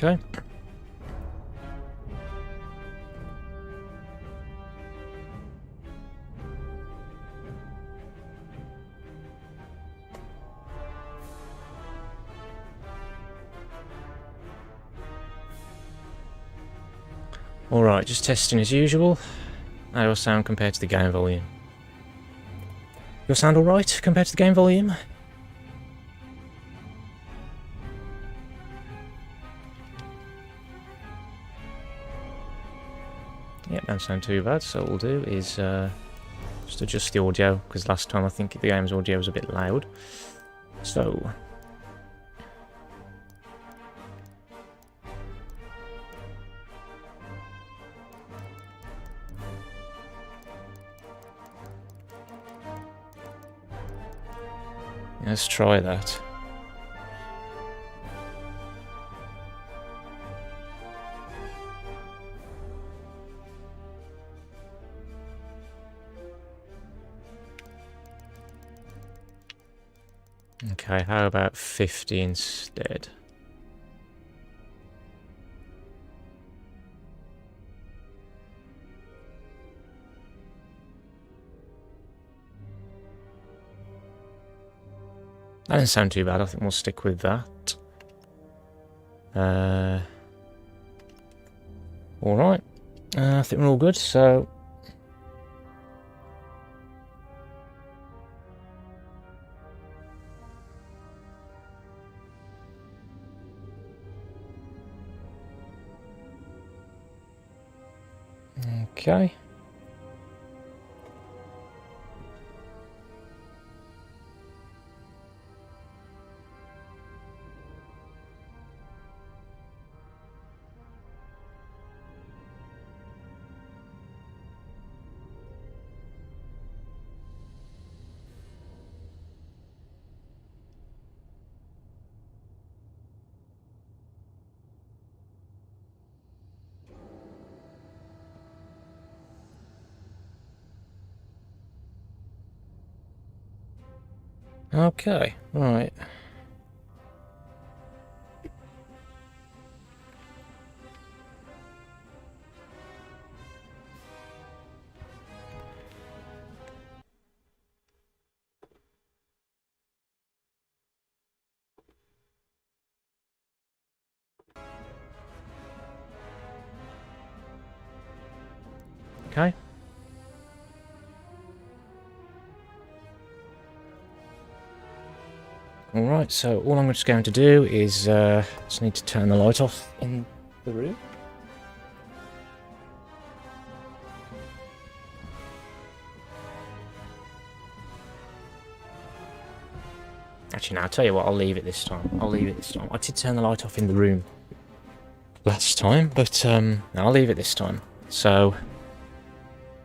Okay. Alright, just testing as usual. How your sound compared to the game volume? Your sound alright compared to the game volume? Yep, don't sound too bad, so what we'll do is just adjust the audio, because last time I think the game's audio was a bit loud. So... let's try that. Okay, how about 50 instead? That doesn't sound too bad. I think we'll stick with that. Alright. I think we're all good, so... Okay. Okay, right. Okay. Alright, so all I'm just going to do is just need to turn the light off in the room. Actually, no, I'll tell you what, I'll leave it this time. I did turn the light off in the room last time, but no, I'll leave it this time. So,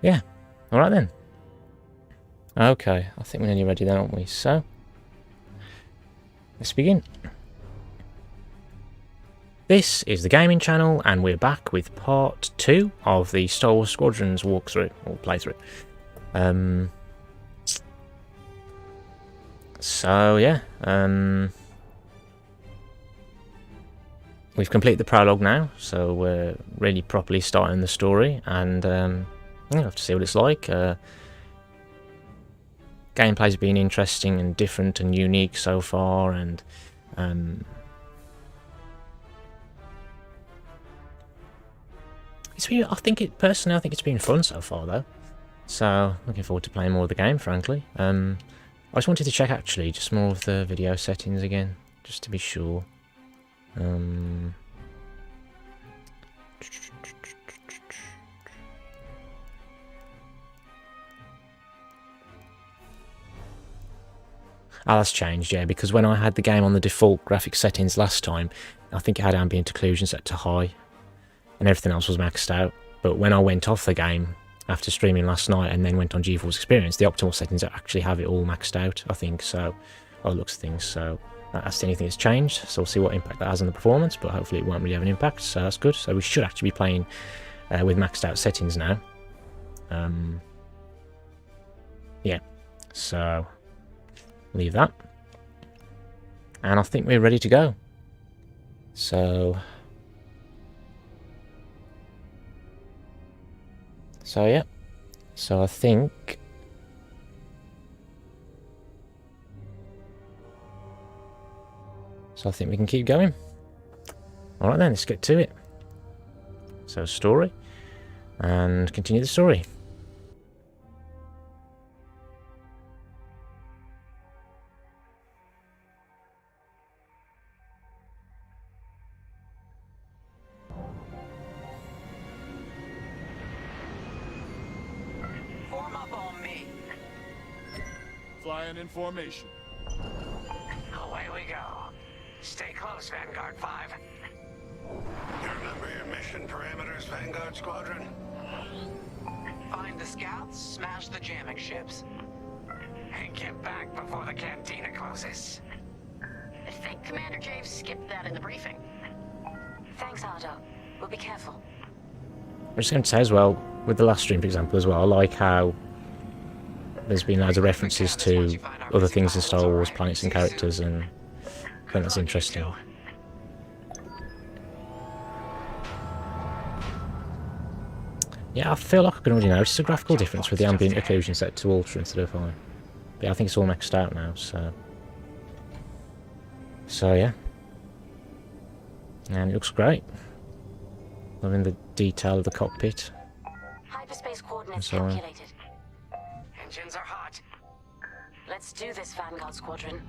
yeah. Alright then. Okay, I think we're nearly ready then, aren't we? So, let's begin. This is the gaming channel, and we're back with part 2 of the Star Wars Squadrons walkthrough, or playthrough. So, yeah. We've completed the prologue now, so we're really properly starting the story, and we'll have to see what it's like. Gameplay's been interesting and different and unique so far, and it's been, personally I think it's been fun so far though. So looking forward to playing more of the game, frankly. I just wanted to check actually just more of the video settings again, just to be sure. Oh, that's changed, yeah, because when I had the game on the default graphic settings last time, I think it had ambient occlusion set to high, and everything else was maxed out. But when I went off the game after streaming last night and then went on GeForce Experience, the optimal settings actually have it all maxed out, I think, so, by the looks of things, so that's the only thing that's changed, so we'll see what impact that has on the performance, but hopefully it won't really have an impact, so that's good. So we should actually be playing with maxed out settings now. Yeah, so leave that, and I think we're ready to go. So So yeah, so I think we can keep going. Alright then, let's get to it. So story, and continue the story. Form up on me. Flying in formation. Away we go. Stay close, Vanguard 5. You remember your mission parameters, Vanguard Squadron? Find the scouts, smash the jamming ships. And get back before the cantina closes. I think Commander James skipped that in the briefing. Thanks, Otto. We'll be careful. I'm just going to say as well, with the last stream, for example, as well, I like how there's been loads of references to other things in Star Wars, planets and characters, and I think that's interesting. Yeah, I feel like I can already notice a graphical difference with the ambient occlusion set to ultra instead of high. But yeah, I think it's all maxed out now, so... So yeah. And it looks great. Loving the detail of the cockpit. Hyperspace coordinates So on. calculated. Engines are hot. Let's do this, Vanguard Squadron.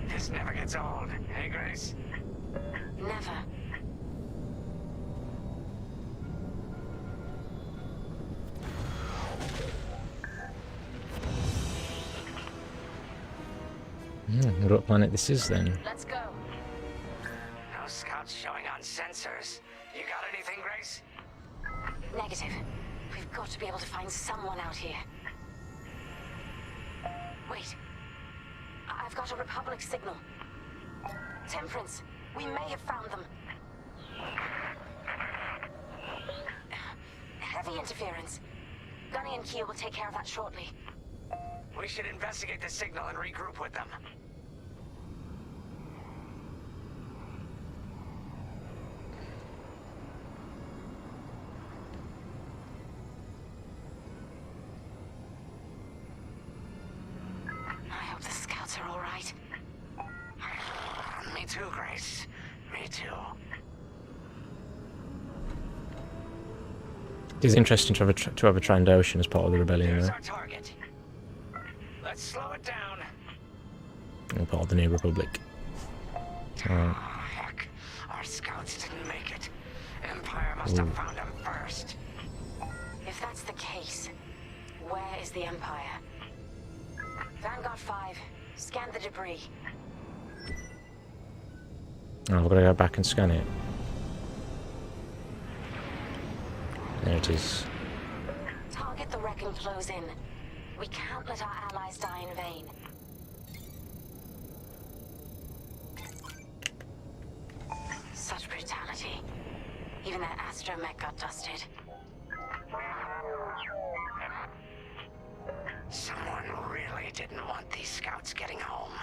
This never gets old, hey Grace? Never. Wonder what planet this is then. Let's go. No scouts showing on sensors. You got anything, Grace? Negative. We've got to be able to find someone out here. Wait. I've got a Republic signal. Temperance. We may have found them. Heavy interference. Gunny and Keel will take care of that shortly. We should investigate the signal and regroup with them. I hope the scouts are all right. Me too, Grace. Me too. It is interesting to have a Trandoshan as part of the rebellion, There's though. our target. Let's slow it down. And part of the New Republic. Alright. Oh, heck. Our scouts didn't make it. Empire must have found them first. If that's the case, where is the Empire? Vanguard 5, scan the debris. Oh, I've got to go back and scan it. There it is. Target the wreck and close in. We can't let our allies die in vain. Such brutality. Even that astromech got dusted. Someone really didn't want these scouts getting home.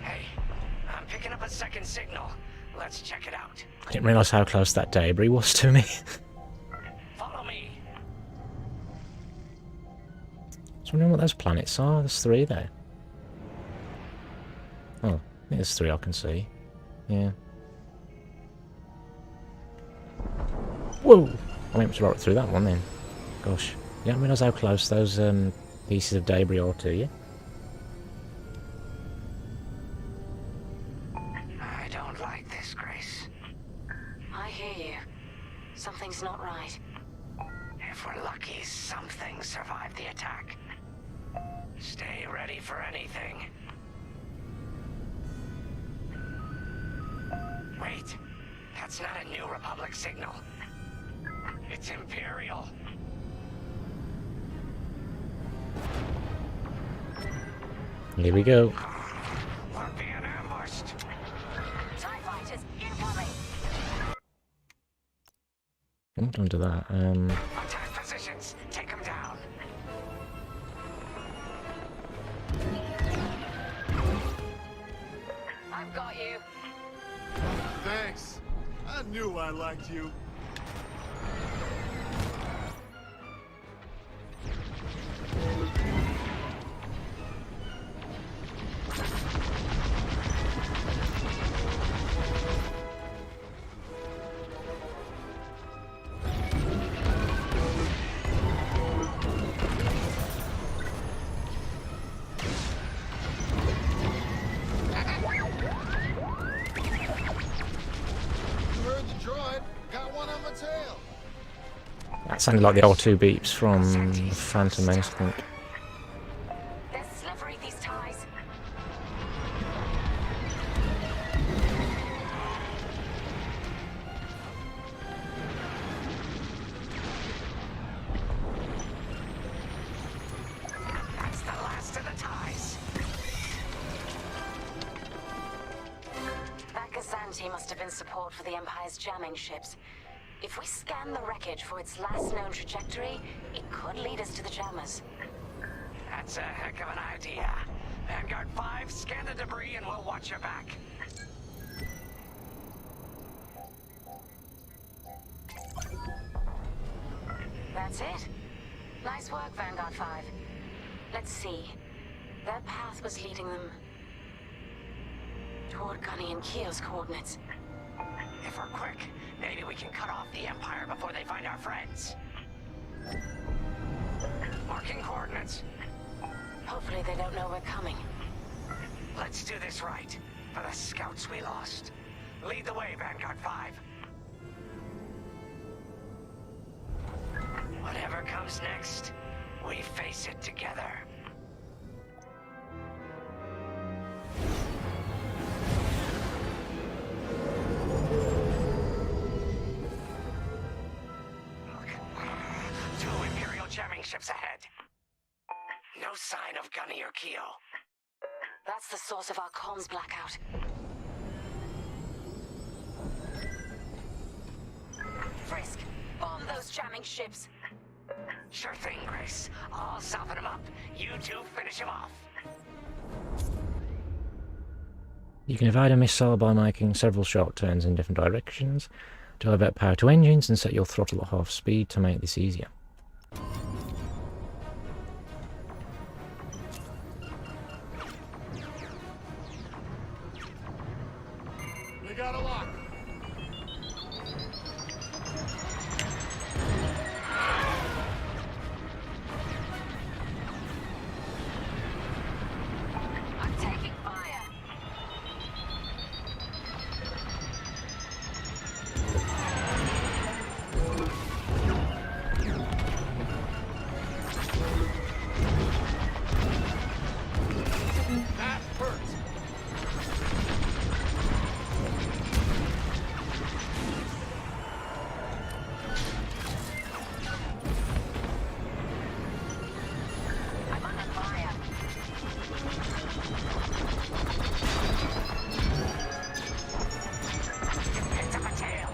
Hey, I'm picking up a second signal. Let's check it out. I didn't realise how close that debris was to me. Follow me. Just wondering what those planets are. There's 3 there. Oh, I think there's 3 I can see. Yeah. Whoa! I went right through that one then. Gosh. You don't realise how close those pieces of debris are to you. I don't like this, Grace. I hear you. Something's not right. If we're lucky, something survived the attack. Stay ready for anything. Wait, that's not a New Republic signal. It's Imperial. Here we go. We're being ambushed. TIE fighters, incoming! What under that? Attack positions. Take them down. Thanks. I knew I liked you. That sounded like the R2 beeps from Phantom Menace, I think. They're slippery, these ties. That's the last of the ties. That Gazanti must have been support for the Empire's jamming ships. If we scan the wreckage for its last known trajectory, it could lead us to the jammers. That's a heck of an idea. Vanguard 5, scan the debris and we'll watch your back. That's it. Nice work, Vanguard 5. Let's see. Their path was leading them toward Gunny and Keo's coordinates. If we're quick, maybe we can cut off the Empire before they find our friends. Marking coordinates. Hopefully they don't know we're coming. Let's do this right, for the scouts we lost. Lead the way, Vanguard 5. Whatever comes next, we face it together. Two Imperial jamming ships ahead. No sign of Gunny or Keo. That's the source of our comms blackout. Frisk, bomb those jamming ships. Sure thing, Grace. I'll soften him up. You two finish him off. You can evade a missile by making several sharp turns in different directions, divert power to engines and set your throttle at half speed to make this easier. We got a lock. I'm taking fire. That hurts. I'm under fire. Picked up a tail.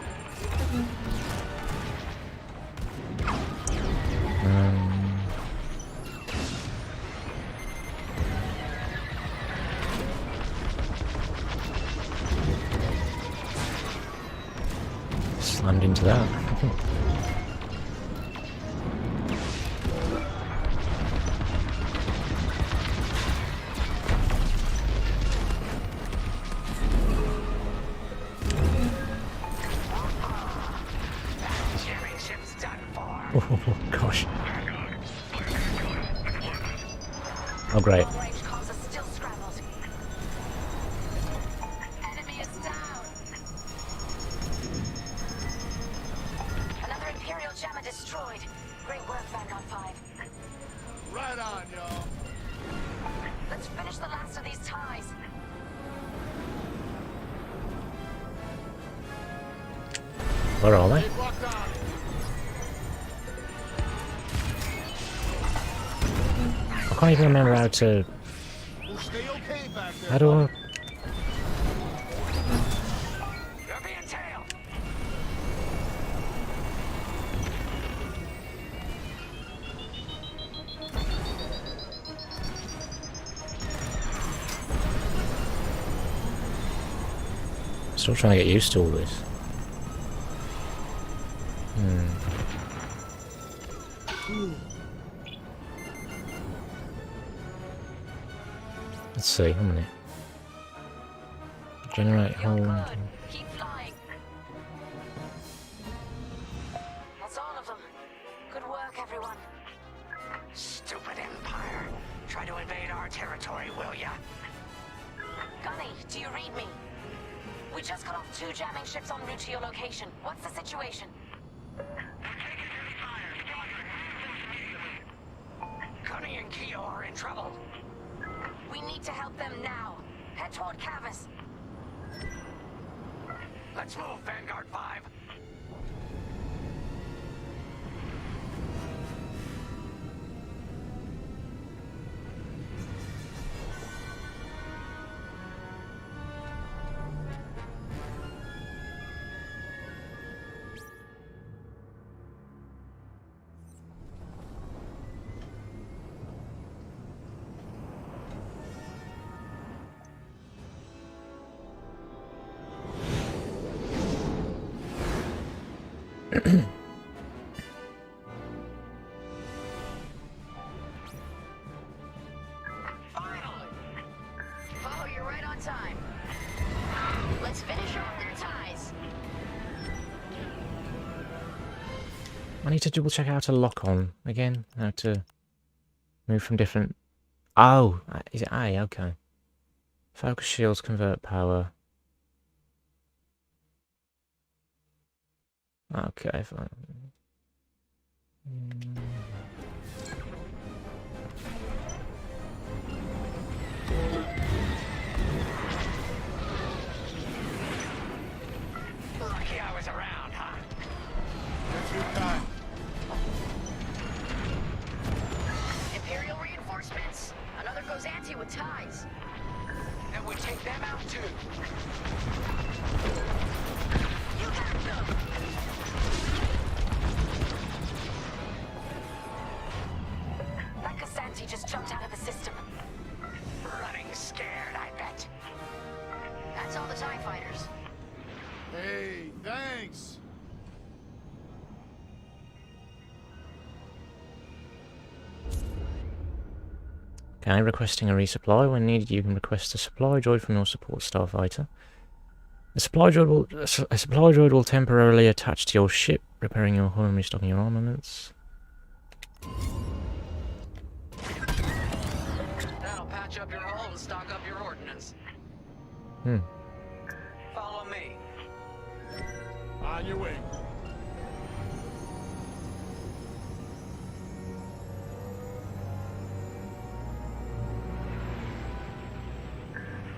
Slammed into that. Jamming ship's done for. Oh gosh. Oh great. Long range comms are still scrambled. Enemy is down. Another Imperial jammer destroyed. Great work, Vanguard 5. Right on, y'all. Let's finish the last of these ties. Where are they? Keep locked on. I can't even remember how to... We'll stay okay back there. How do I... You're being tailed. Still trying to get used to all this. Let's see, how many? Generate You're hold. good. Keep flying. That's all of them. Good work, everyone. Stupid Empire. Try to invade our territory, will ya? Gunny, do you read me? We just got off 2 jamming ships en route to your location. What's the situation? Gunny and Keo are in trouble. We need to help them now. Head toward Cavis. Let's move, Vanguard 5. Finally! Oh, you're right on time. Let's finish off their ties. I need to double check how to lock on again. How to move from different. Oh, is it A? Okay. Focus shields convert power. Okay, fine. Lucky I was around, huh? That's your time. Imperial reinforcements. Another goes anti with ties. Then we take them out too. You have them. That Cassanti just jumped out of the system. Running scared, I bet. That's all the TIE fighters. Hey, thanks. Okay, requesting a resupply. When needed, you can request a supply droid from your support starfighter. A supply droid will temporarily attach to your ship, repairing your hull and restocking your armaments. That'll patch up your hull and stock up your ordnance. Follow me. On your way.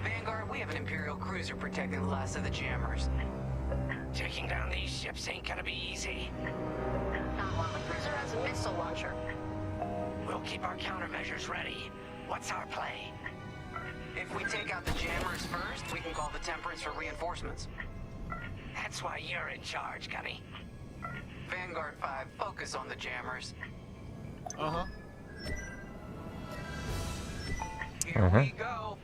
Vanguard, we have an Imperial cruiser protecting the last of the jammers. Taking down these ships ain't gonna be easy. Not while the cruiser has a missile launcher. We'll keep our countermeasures ready. What's our play? If we take out the jammers first, we can call the Temperance for reinforcements. That's why you're in charge, Gunny. Vanguard 5, focus on the jammers. Uh-huh. Here we go.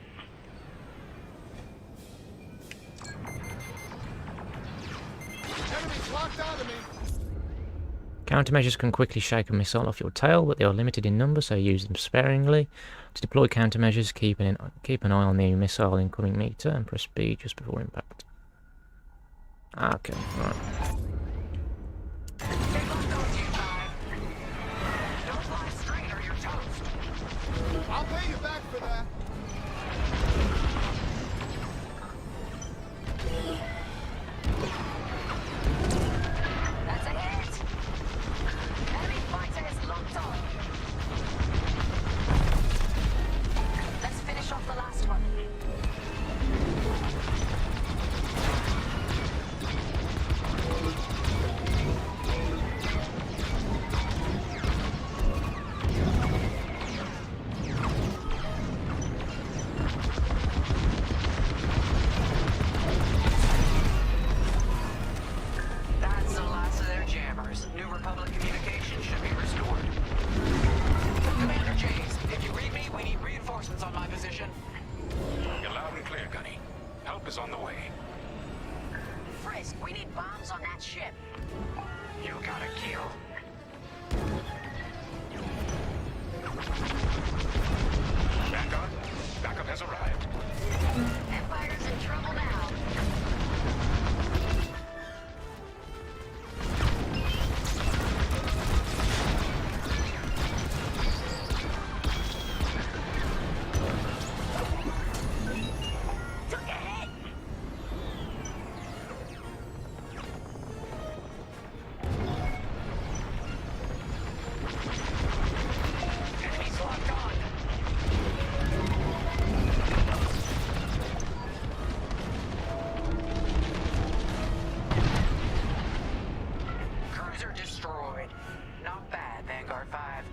Enemy's locked onto me. Countermeasures can quickly shake a missile off your tail, but they are limited in number, so use them sparingly. To deploy countermeasures, keep an eye on the missile incoming meter and press B just before impact. Okay, right. Take on those, you 5. Don't fly straight or you're toast. I'll pay you back for that. That's a hit. Enemy fighter is locked on. Let's finish off the last one. We need bombs on that ship. You got a kill. Vanguard, backup has arrived. Empire's in trouble now. Took a hit. Enemies locked on. Cruiser destroyed. Not bad, Vanguard 5.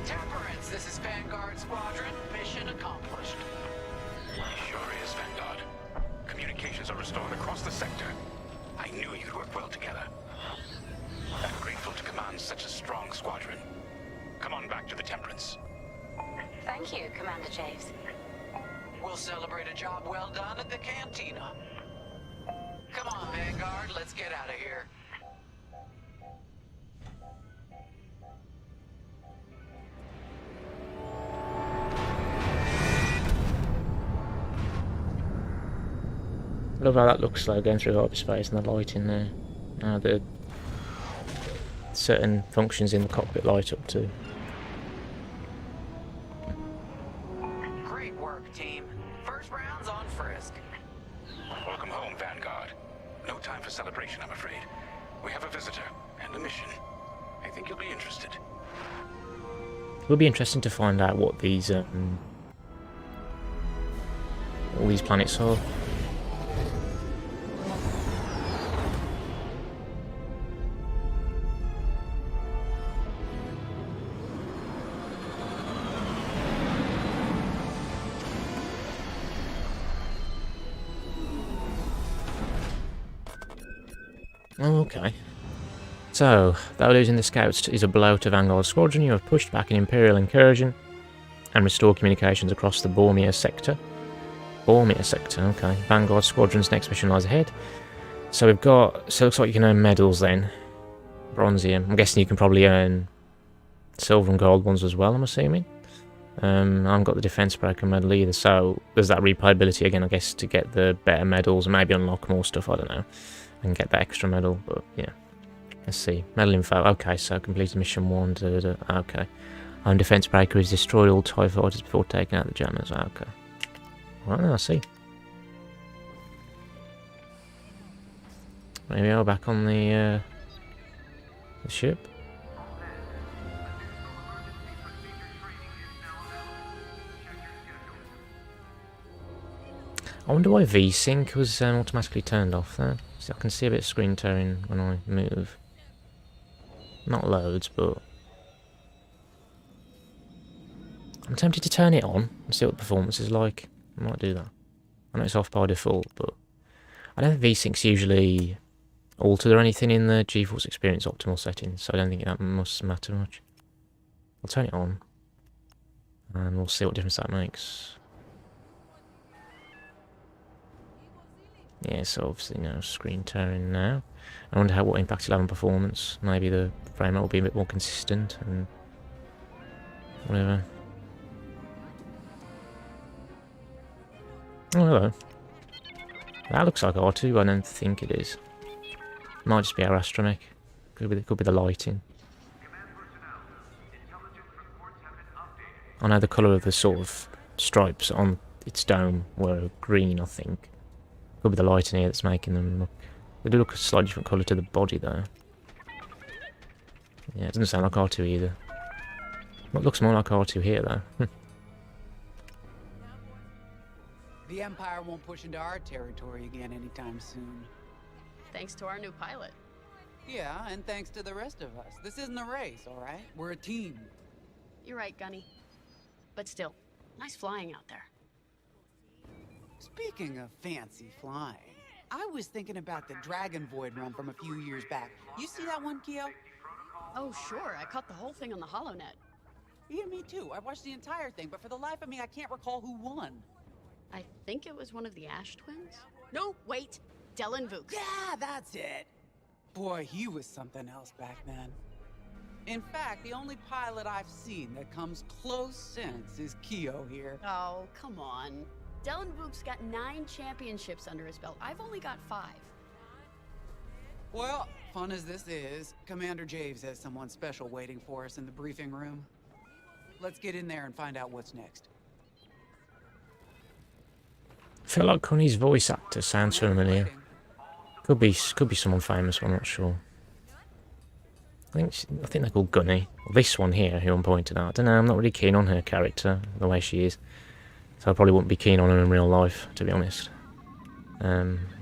Temperance, this is Vanguard Squadron. Mission accomplished. Sure is, Vanguard. Communications are restored across the sector. I knew you'd work well together. I'm grateful to command such a strong squadron. Come on back to the Temperance. Thank you, Commander Javes. We'll celebrate a job well done at the cantina. Come on, Vanguard, let's get out of here. Love how that looks like going through hyperspace and the lighting there. How the certain functions in the cockpit light up too. Great work, team. First round's on Frisk. Welcome home, Vanguard. No time for celebration, I'm afraid. We have a visitor and a mission. I think you'll be interested. It'll be interesting to find out what these all these planets are. Oh, okay. So, though losing the scouts is a blow to Vanguard Squadron, you have pushed back an Imperial incursion and restored communications across the Bormir sector. Bormir sector, okay. Vanguard Squadron's next mission lies ahead. So we've got, so it looks like you can earn medals then. Bronzium. I'm guessing you can probably earn silver and gold ones as well, I'm assuming. I haven't got the defense breaker medal either, so there's that replayability again, I guess, to get the better medals and maybe unlock more stuff, I don't know. And get that extra medal, but yeah. Let's see. Medal info. Okay, so completed mission 1. Okay. Defense breaker is destroyed all TIE fighters before taking out the jammers. Okay. Right, now I see. Maybe I'll back on the ship. I wonder why VSync was automatically turned off there. So I can see a bit of screen tearing when I move. Not loads, but I'm tempted to turn it on and see what the performance is like. I might do that. I know it's off by default, but I don't think VSync's usually altered or anything in the GeForce Experience optimal settings, so I don't think that must matter much. I'll turn it on, and we'll see what difference that makes. Yeah, so obviously no screen tearing now. I wonder what impact it'll have on performance. Maybe the frame rate will be a bit more consistent and whatever. Oh, hello. That looks like R2, but I don't think it is. Might just be our astromech. Could be the lighting. I know the colour of the sort of stripes on its dome were green, I think. Could be the light in here that's making them look... They do look a slightly different colour to the body, though. Yeah, it doesn't sound like R2 either. What looks more like R2 here, though. The Empire won't push into our territory again anytime soon. Thanks to our new pilot. Yeah, and thanks to the rest of us. This isn't a race, all right? We're a team. You're right, Gunny. But still, nice flying out there. Speaking of fancy flying, I was thinking about the Dragon Void run from a few years back. You see that one, Keo? Oh, sure. I caught the whole thing on the HoloNet. Yeah, me too. I watched the entire thing, but for the life of me, I can't recall who won. I think it was one of the Ash twins? No, wait. Dylan Vooks. Yeah, that's it. Boy, he was something else back then. In fact, the only pilot I've seen that comes close since is Keo here. Oh, come on. Dylan Vooks got 9 championships under his belt. I've only got 5. Well, fun as this is, Commander Javes has someone special waiting for us in the briefing room. Let's get in there and find out what's next. I feel like Connie's voice actor sounds familiar. Could be someone famous, I'm not sure. I think they're called Gunny. This one here, who I'm pointing out. I don't know, I'm not really keen on her character, the way she is. So I probably wouldn't be keen on her in real life, to be honest.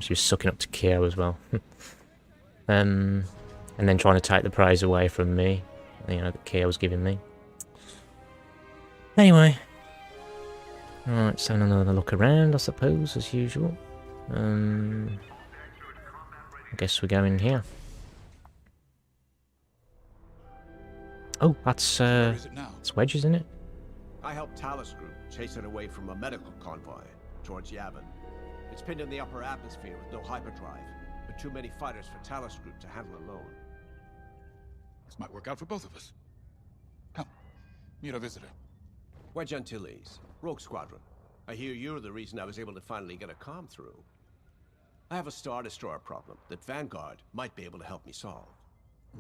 She was sucking up to Keo as well. And then trying to take the praise away from me, you know, that Keo was giving me. Anyway. Alright, let's have another look around, I suppose, as usual. I guess we're going here. Oh, that's Where is it now? it's Wedge, isn't it? I helped Talus Group chase it away from a medical convoy towards Yavin. It's pinned in the upper atmosphere with no hyperdrive, but too many fighters for Talus Group to handle alone. This might work out for both of us. Come, meet our visitor. Wedge Antilles, Rogue Squadron. I hear you're the reason I was able to finally get a comm through. I have a Star Destroyer problem that Vanguard might be able to help me solve.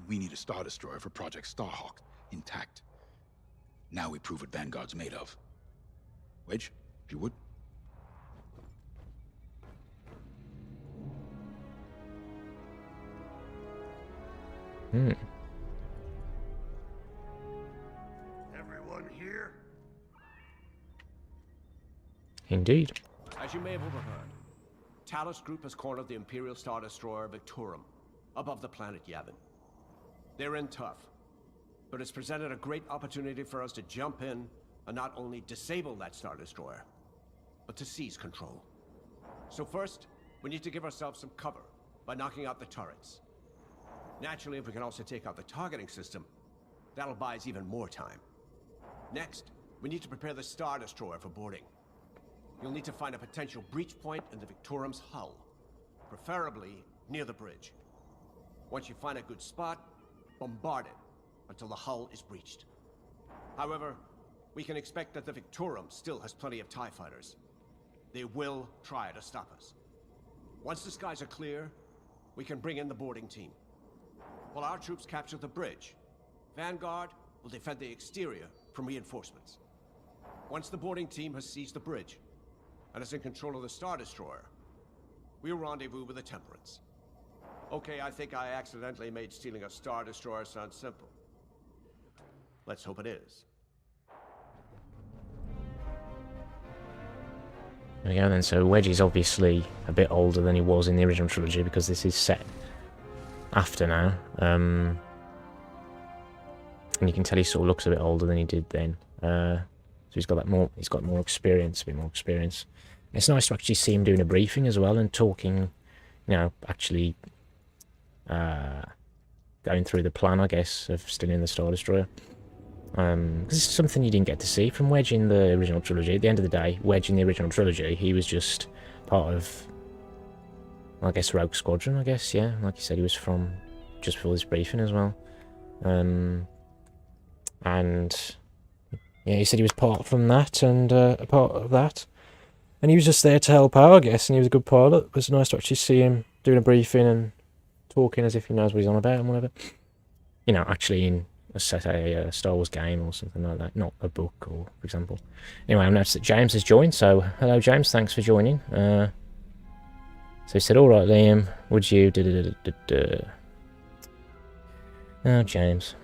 We need a Star Destroyer for Project Starhawk, intact. Now we prove what Vanguard's made of. Wedge, if you would. Everyone here? Indeed. As you may have overheard, Talus Group has cornered the Imperial Star Destroyer Victorum above the planet Yavin. They're in tough, but it's presented a great opportunity for us to jump in and not only disable that Star Destroyer, but to seize control. So first, we need to give ourselves some cover by knocking out the turrets. Naturally, if we can also take out the targeting system, that'll buy us even more time. Next, we need to prepare the Star Destroyer for boarding. You'll need to find a potential breach point in the Victorum's hull, preferably near the bridge. Once you find a good spot, bombard it until the hull is breached. However, we can expect that the Victorum still has plenty of TIE fighters. They will try to stop us. Once the skies are clear, we can bring in the boarding team. While our troops capture the bridge, Vanguard will defend the exterior from reinforcements. Once the boarding team has seized the bridge and is in control of the Star Destroyer, we'll rendezvous with the Temperance. Okay, I think I accidentally made stealing a Star Destroyer sound simple. Let's hope it is. There we go then. So Wedge is obviously a bit older than he was in the original trilogy because this is set after now. And you can tell he sort of looks a bit older than he did then. So he's got more experience, a bit more experience. It's nice to actually see him doing a briefing as well and talking, you know, actually going through the plan, I guess, of stealing the Star Destroyer. Because it's something you didn't get to see from Wedge in the original trilogy. At the end of the day, Wedge in the original trilogy, he was just part of, I guess, Rogue Squadron, I guess, yeah. Like you said, he was from just before this briefing as well. And yeah, he said he was part from that and a part of that. And he was just there to help out, I guess, and he was a good pilot. It was nice to actually see him doing a briefing and talking as if he knows what he's on about and whatever. You know, actually in a Star Wars game or something like that, not a book, or for example. Anyway, I've noticed that James has joined, so hello James, thanks for joining. So he said, alright Liam, would you... Oh, James.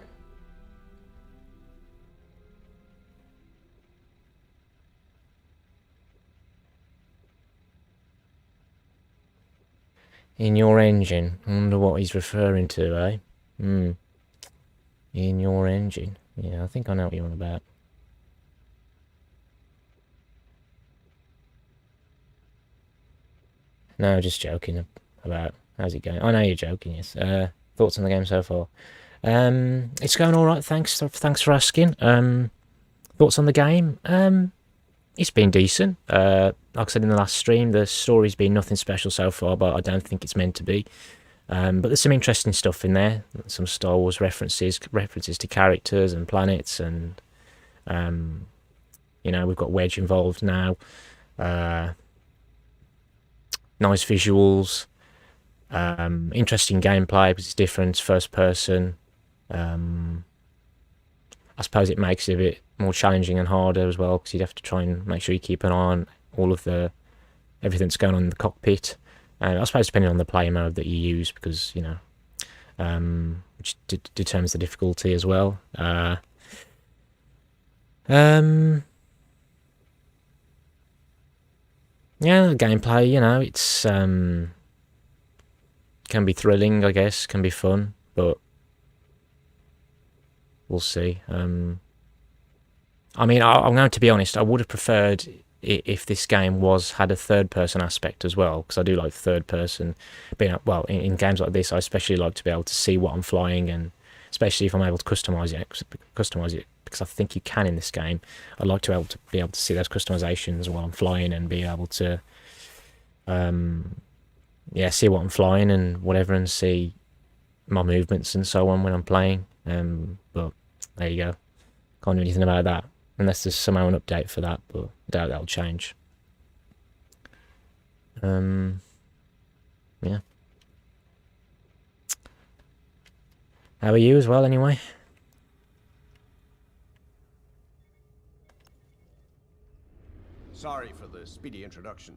In your engine. I wonder what he's referring to, eh? In your engine. Yeah, I think I know what you're on about. No, just joking about how's it going. I know you're joking, yes. Thoughts on the game so far? It's going alright, thanks for asking. Thoughts on the game? It's been decent. Like I said in the last stream, the story's been nothing special so far, but I don't think it's meant to be. But there's some interesting stuff in there. Some Star Wars references to characters and planets, and you know, we've got Wedge involved now. Nice visuals, interesting gameplay because it's different, first person. I suppose it makes it a bit more challenging and harder as well, because you'd have to try and make sure you keep an eye on all of everything that's going on in the cockpit. I suppose depending on the play mode that you use, because, you know, which determines the difficulty as well. Yeah, the gameplay, you know, it's can be thrilling, I guess, can be fun, but we'll see. I mean, I'm going to be honest, I would have preferred if this game had a third-person aspect as well, because I do like third-person. Well, in games like this, I especially like to be able to see what I'm flying, and especially if I'm able to customize it, because I think you can in this game. I'd like to be able to see those customizations while I'm flying, and be able to, yeah, see what I'm flying and whatever, and see my movements and so on when I'm playing. But there you go. Can't do anything about that unless there's somehow an update for that, but I doubt that'll change. Yeah. How are you as well, anyway? Sorry for the speedy introduction,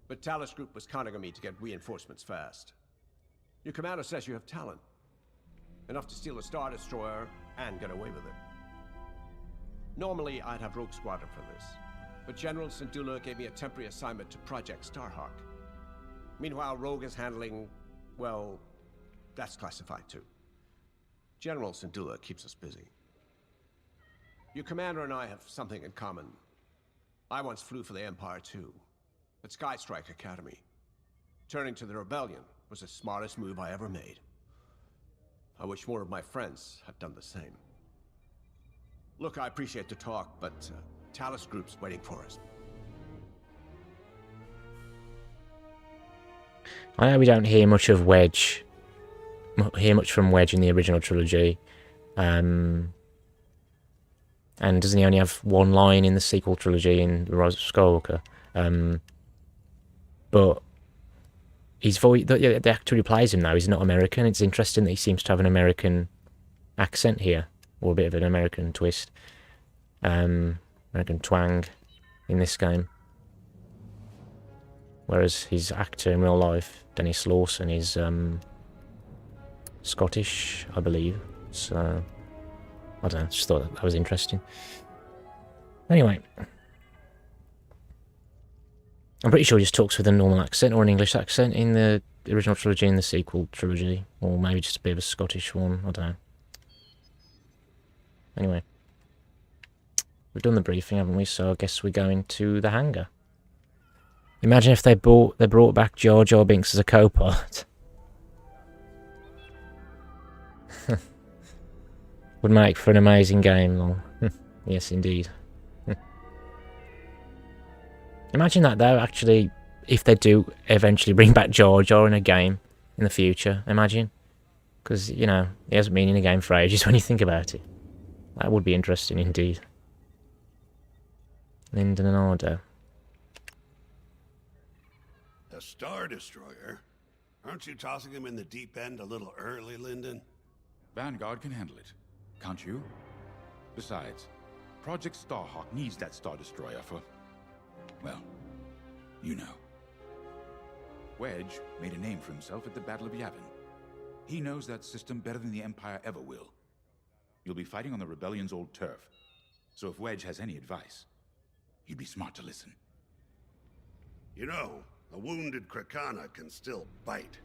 but Talus Group was counting on me to get reinforcements fast. Your commander says you have talent. Enough to steal a Star Destroyer and get away with it. Normally, I'd have Rogue Squadron for this, but General Syndulla gave me a temporary assignment to Project Starhawk. Meanwhile, Rogue is handling, well, that's classified too. General Syndulla keeps us busy. Your commander and I have something in common. I once flew for the Empire too, at Skystrike Academy. Turning to the Rebellion was the smartest move I ever made. I wish more of my friends had done the same. Look, I appreciate the talk, but Talus Group's waiting for us. I know we don't hear much of Wedge, from Wedge in the original trilogy, and doesn't he only have one line in the sequel trilogy in The Rise of Skywalker? But his voice, the actor who plays him though, is not American. It's interesting that he seems to have an American accent here, or a bit of an American twist, American twang in this game. Whereas his actor in real life, Dennis Lawson, is Scottish, I believe. So I don't know, just thought that was interesting. Anyway, I'm pretty sure he just talks with a normal accent or an English accent in the original trilogy and the sequel trilogy, or maybe just a bit of a Scottish one, I don't know. Anyway, we've done the briefing, haven't we? So I guess we're going to the hangar. Imagine if they brought back Jar Jar Binks as a co-pilot. Would make for an amazing game, long. Yes, indeed. Imagine that though, actually, if they do eventually bring back Jar Jar in a game in the future. Imagine, because you know he hasn't been in a game for ages when you think about it. That would be interesting indeed. Lyndon and Ardo. A Star Destroyer? Aren't you tossing him in the deep end a little early, Lyndon? Vanguard can handle it, can't you? Besides, Project Starhawk needs that Star Destroyer for, well, you know. Wedge made a name for himself at the Battle of Yavin. He knows that system better than the Empire ever will. You'll be fighting on the Rebellion's old turf, so if Wedge has any advice, he'd be smart to listen. You know, a wounded Krakana can still bite.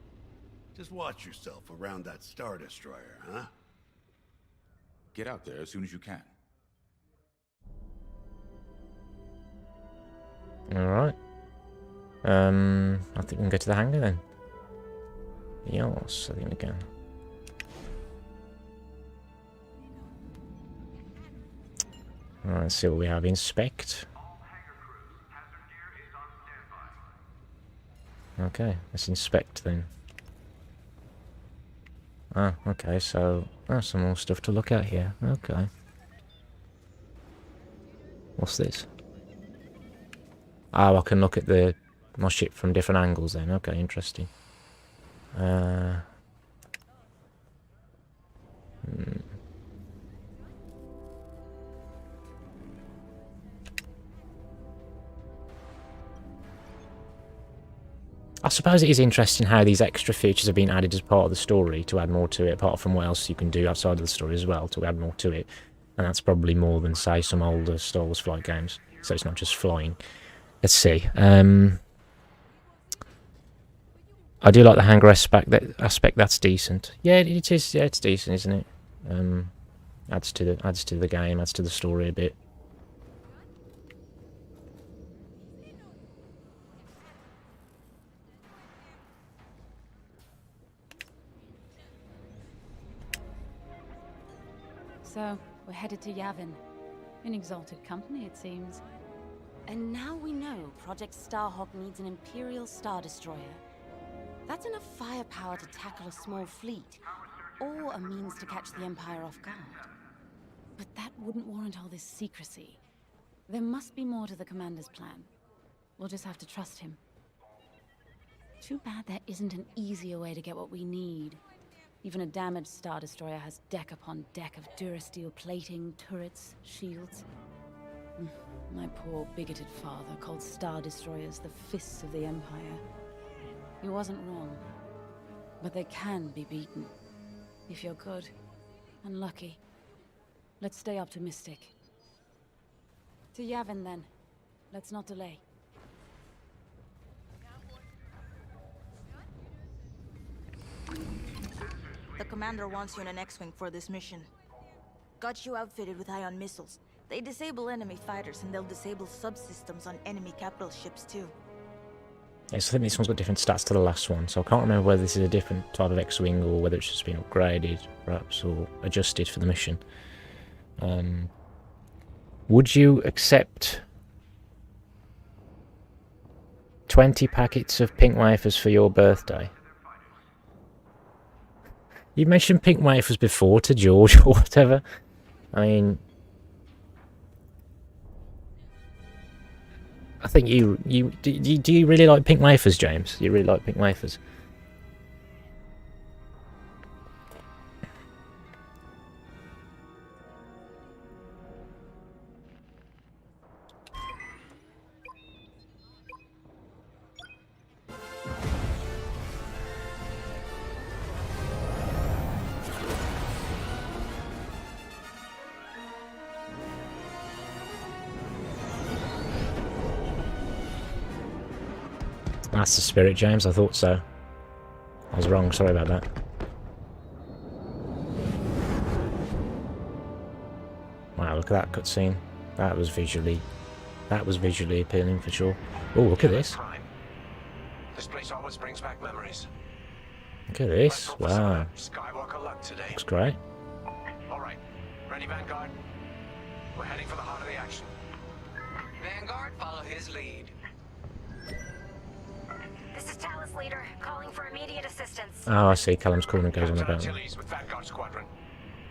Just watch yourself around that Star Destroyer, huh? Get out there as soon as you can. Alright. I think we can go to the hangar then. Yes, I think we can. Alright, let's see what we have. Inspect. Okay, let's inspect then. Ah, okay, so some more stuff to look at here. Okay. What's this? Oh, I can look at my ship from different angles then. Okay, interesting. I suppose it is interesting how these extra features have been added as part of the story to add more to it, apart from what else you can do outside of the story as well to add more to it. And that's probably more than, say, some older Star Wars flight games. So it's not just flying. Let's see. I do like the hangar aspect. That's decent. Yeah, it is. Yeah, it's decent, isn't it? Adds to the game, adds to the story a bit. So, we're headed to Yavin. In exalted company, it seems. And now we know Project Starhawk needs an Imperial Star Destroyer. That's enough firepower to tackle a small fleet, or a means to catch the Empire off guard. But that wouldn't warrant all this secrecy. There must be more to the Commander's plan. We'll just have to trust him. Too bad there isn't an easier way to get what we need. Even a damaged Star Destroyer has deck upon deck of Durasteel plating, turrets, shields. My poor bigoted father called Star Destroyers the fists of the Empire. He wasn't wrong. But they can be beaten. If you're good and lucky. Let's stay optimistic. To Yavin then. Let's not delay. The commander wants you in an X-Wing for this mission. Got you outfitted with ion missiles. They disable enemy fighters and they'll disable subsystems on enemy capital ships too. Yes, I think this one's got different stats to the last one, so I can't remember whether this is a different type of X-Wing or whether it's just been upgraded, perhaps, or adjusted for the mission. Would you accept 20 packets of pink wafers for your birthday? You mentioned pink wafers before to George or whatever. I mean, I think do you really like pink wafers, James? You really like pink wafers? That's the spirit, James. I thought so. I was wrong. Sorry about that. Wow, look at that cutscene. That was visually appealing for sure. Oh, look at this. This place always brings back memories. Look at this. Wow. Skywalker luck today. Looks great. All right, ready, Vanguard? We're heading for the heart of the action. Vanguard, follow his lead. This is Talus Leader, calling for immediate assistance. Oh, I see. Callum's corner goes on Wedge about. Antilles with Vanguard Squadron.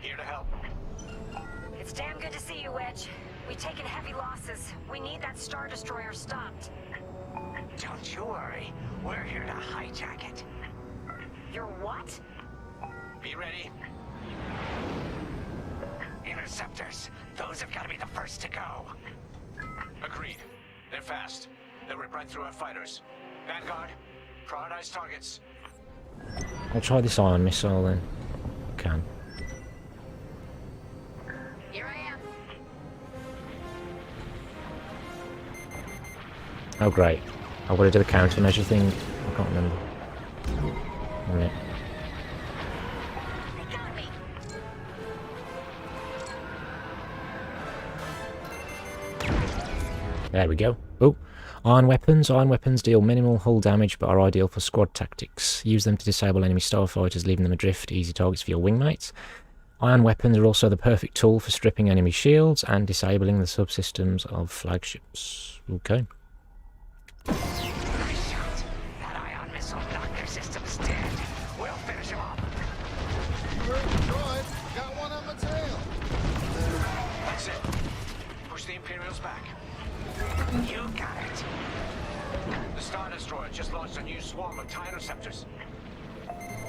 Here to help. It's damn good to see you, Wedge. We've taken heavy losses. We need that Star Destroyer stopped. Don't you worry. We're here to hijack it. You're what? Be ready. Interceptors. Those have got to be the first to go. Agreed. They're fast. They'll rip right through our fighters. Vanguard, prioritize targets. I'll try this ion missile then. Can. Here I am. Oh, great. I've got to do the countermeasure thing. I can't remember. Right. They got me. There we go. Oh, iron weapons. Iron weapons deal minimal hull damage but are ideal for squad tactics. Use them to disable enemy starfighters, leaving them adrift, easy targets for your wingmates. Iron weapons are also the perfect tool for stripping enemy shields and disabling the subsystems of flagships. Okay. Nice shot. That ion just launched a new swarm of TIE interceptors.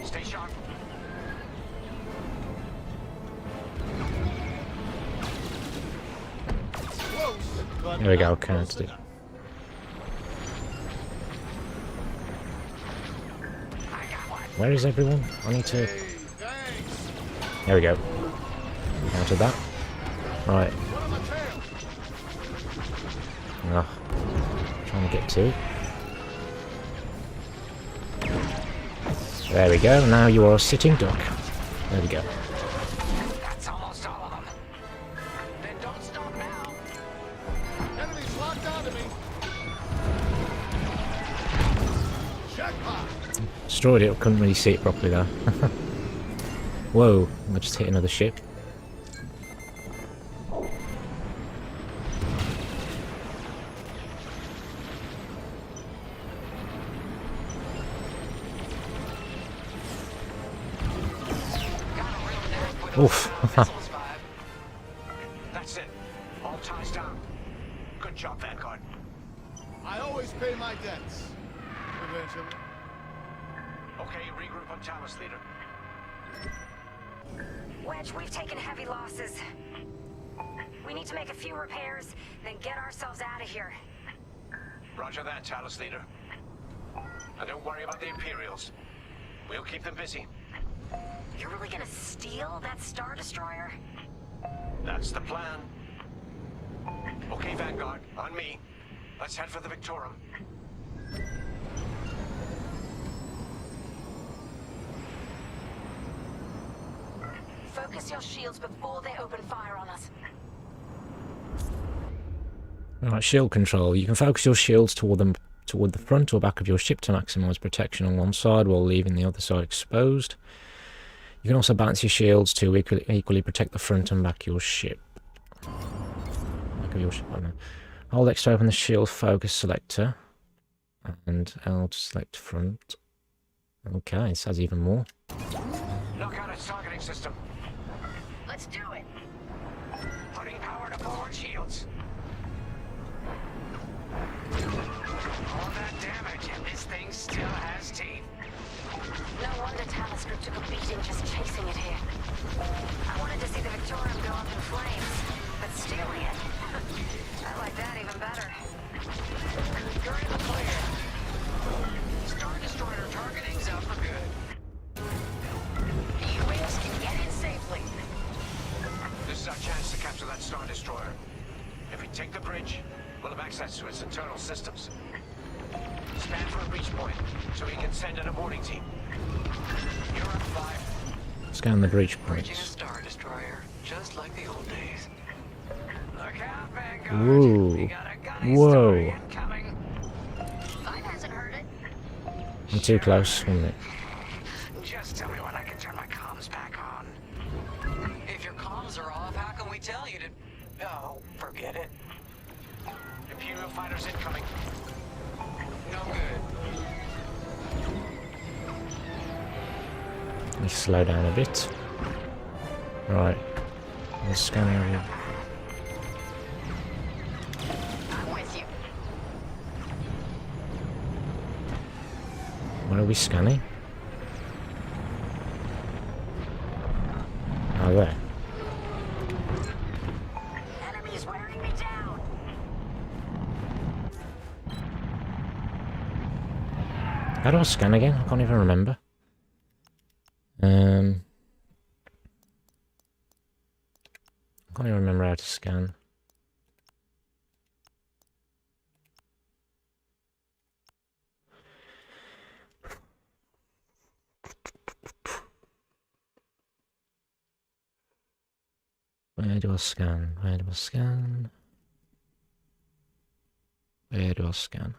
Stay sharp. There we go, cancelled it. Where is everyone? I need to... There we go. Counted that. Right. Oh, trying to get to it. There we go, now you are a sitting duck. There we go. That's almost all of them. Then don't stop now. Enemies locked onto me. Jackpot. Destroyed it, couldn't really see it properly though. Whoa, I just hit another ship. Oof. That's it. All ties down. Good job, Vanguard. I always pay my debts. Eventually. Okay, regroup on Talus, leader. Wedge, we've taken heavy losses. We need to make a few repairs, then get ourselves out of here. Roger that, Talus, leader. And don't worry about the Imperials. We'll keep them busy. You're really gonna steal that Star Destroyer? That's the plan. Okay, Vanguard, on me. Let's head for the Victorum. Focus your shields before they open fire on us. Right, shield control. You can focus your shields toward the front or back of your ship to maximise protection on one side while leaving the other side exposed. You can also balance your shields to equally protect the front and back of your ship. Back of your ship, I don't know. Hold X to open the shield focus selector. And L to select front. Okay, this has even more. Look out its targeting system. Let's do it. Putting power to forward shields. All that damage, and this thing still has teeth. No wonder Talus Group took a beating just chasing it here. I wanted to see the Victorium go up in flames, but stealing it. I like that even better. You're in the clear. Star Destroyer targeting's out for good. You wings can get in safely. This is our chance to capture that Star Destroyer. If we take the bridge, we'll have access to its internal systems. Scan for a breach point, so we can send an aborting team. You're up 5. Scan the breach Bridging a points. Star Destroyer, just like the old days. Look out, Vanguard. Whoa. We got a gunny Whoa. story incoming. Mine hasn't heard it. I'm too close, wasn't it? Just tell me when I can turn my comms back on. If your comms are off, how can we tell you to... Oh, forget it. Imperial fighters incoming. No good. Let's slow down a bit. Right. Let's scan area. I'm with you. Where are we scanning? Oh, there. Enemies wearing me down. How do I scan again? I can't even remember. I can't even remember how to scan. Where do I scan? Where do I scan? Where do I scan?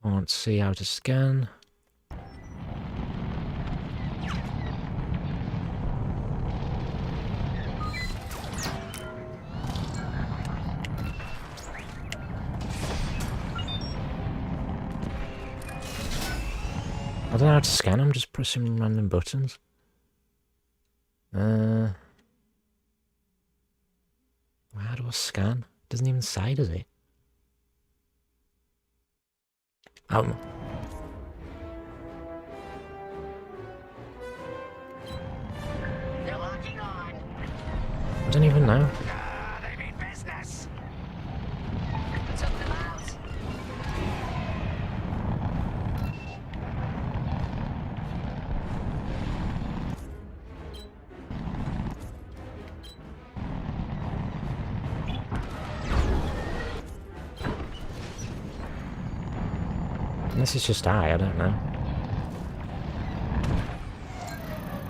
Can't see how to scan. I don't know how to scan, I'm just pressing random buttons. How do I scan? Doesn't even say, does it? Oh. They're locking on. I don't even know. They mean business. Took them out. This is just I don't know.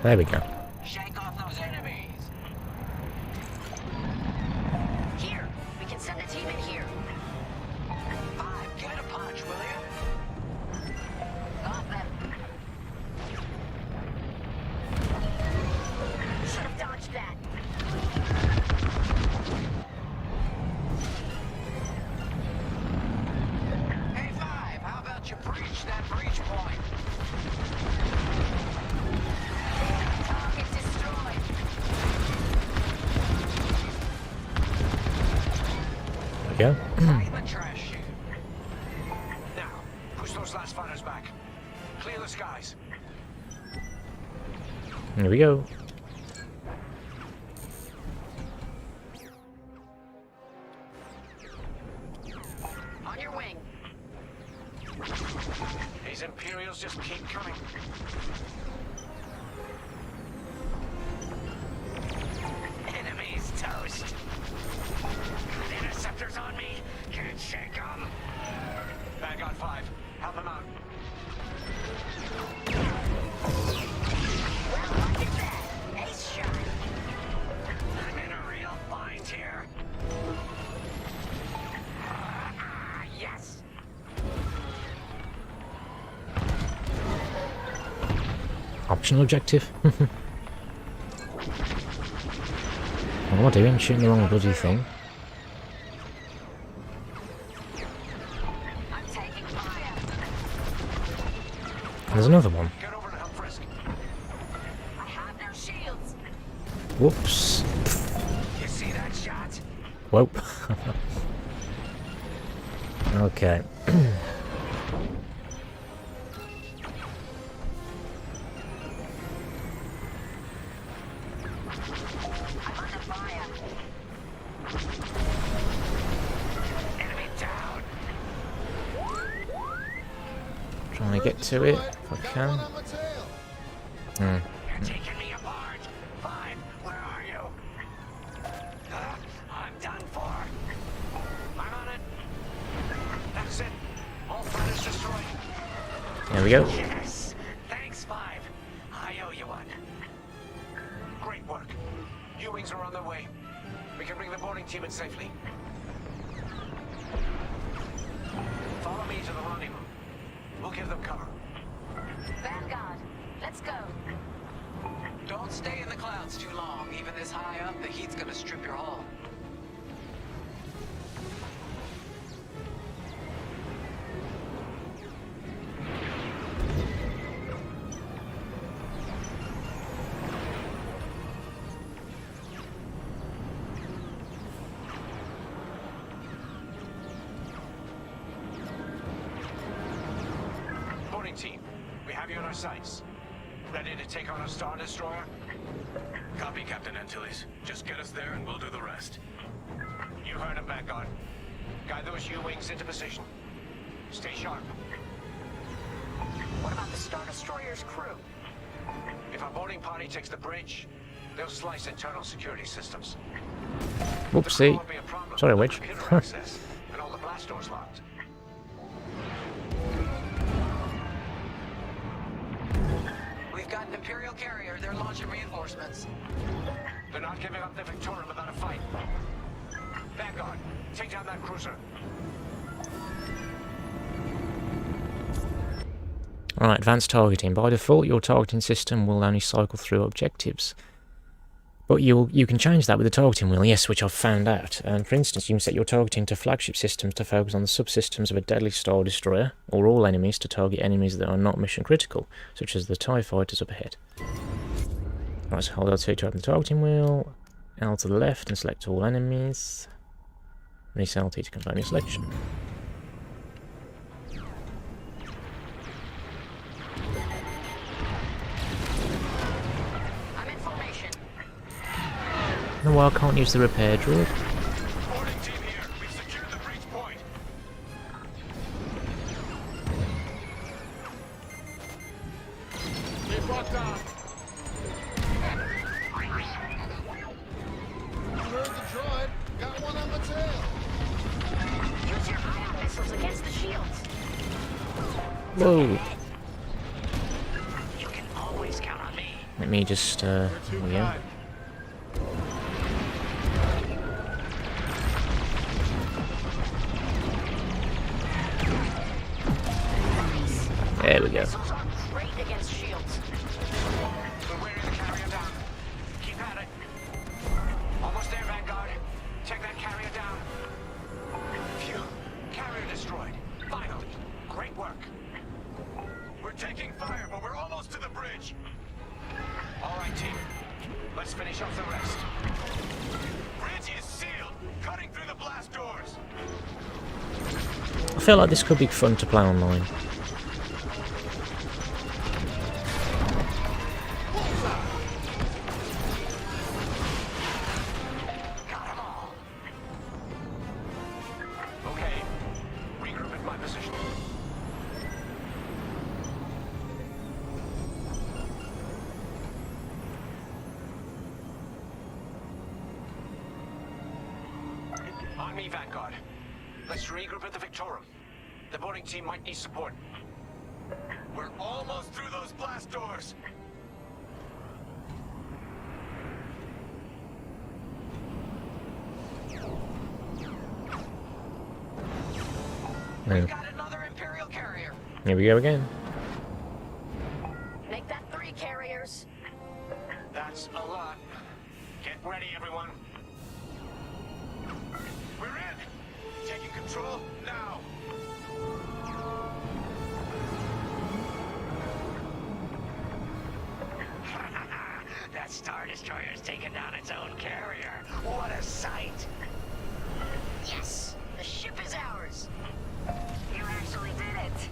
There we go. Shake off those enemies. Here, we can send a team in here. 5, get a punch, will you? Got them. Should have dodged that. Hey, 5, how about you breach that breach point? Target destroyed. There we go. Find the trash chute. Now, push those last fighters back. Clear the skies. Here we go. On your wing. These Imperials just keep coming. Enemies toast. The interceptor's on me. Can't shake them. Vanguard 5, help them out. Well, look at that. Ace shot. I'm in a real bind here. Yes. Optional objective. What am I doing? Shooting the wrong bloody thing. I'm taking fire. There's another one. Get over to help Frisk. I have no shields. Whoops. You see that shot? Whoa. Okay. I'm under fire. Enemy down. Trying to get to it if I can. You're taking me apart. 5, where are you? I'm done for. I'm on it. That's it. All fighters destroyed. There we go. Yes. Thanks, 5. I owe you one. Great work. U-Wings are on their way. We can bring the boarding team in safely. Follow me to the rendezvous. We'll give them cover. Vanguard, let's go. Don't stay in the clouds too long. Even this high up, the heat's gonna strip your hull. Boarding team, we have you on our sights. Ready to take on a Star Destroyer? Copy, Captain Antilles. Just get us there and we'll do the rest. You heard him, Vanguard. Guide those U-Wings into position. Stay sharp. What about the Star Destroyer's crew? If our boarding party takes the bridge, they'll slice internal security systems. Whoopsie. Won't be a problem. Sorry, Wedge. Computer access and all the blast doors locked. We've got an Imperial carrier. They're launching reinforcements. They're not giving up the Victorium without a fight. Vanguard, take down that cruiser. Alright, advanced targeting. By default, your targeting system will only cycle through objectives. But you can change that with the targeting wheel, yes, which I've found out. For instance, you can set your targeting to flagship systems to focus on the subsystems of a deadly Star Destroyer, or all enemies to target enemies that are not mission critical, such as the TIE fighters up ahead. Right, so hold L2 to open the targeting wheel, L to the left and select all enemies. Reset LT to confirm your selection. I'm in formation. No, well, I can't use the repair droid. Boarding team here. We've secured the breach point. Keep locked on. You heard the droid. Got one on the tail. Use your ion missiles against the shields. Whoa. You can always count on me. Let me just, We're too yeah. kind. There we go. Missiles are great against shields. We're wearing the carrier down. Keep at it. Almost there, Vanguard. Take that carrier down. Phew. Carrier destroyed. Finally. Great work. We're taking fire, but we're almost to the bridge. All right, team. Let's finish off the rest. Bridge is sealed. Cutting through the blast doors. I feel like this could be fun to play online. Got 'em all. Okay. Regroup at my position. On me, Vanguard. Let's regroup at the Victorum. The boarding team might need support. We're almost through those blast doors. Yeah. Got another Imperial carrier. Here we go again. Make that 3 carriers. That's a lot. Get ready, everyone. We're in. Taking control now. That Star Destroyer's taken down its own carrier. What a sight. Yes, the ship is ours. You actually did it.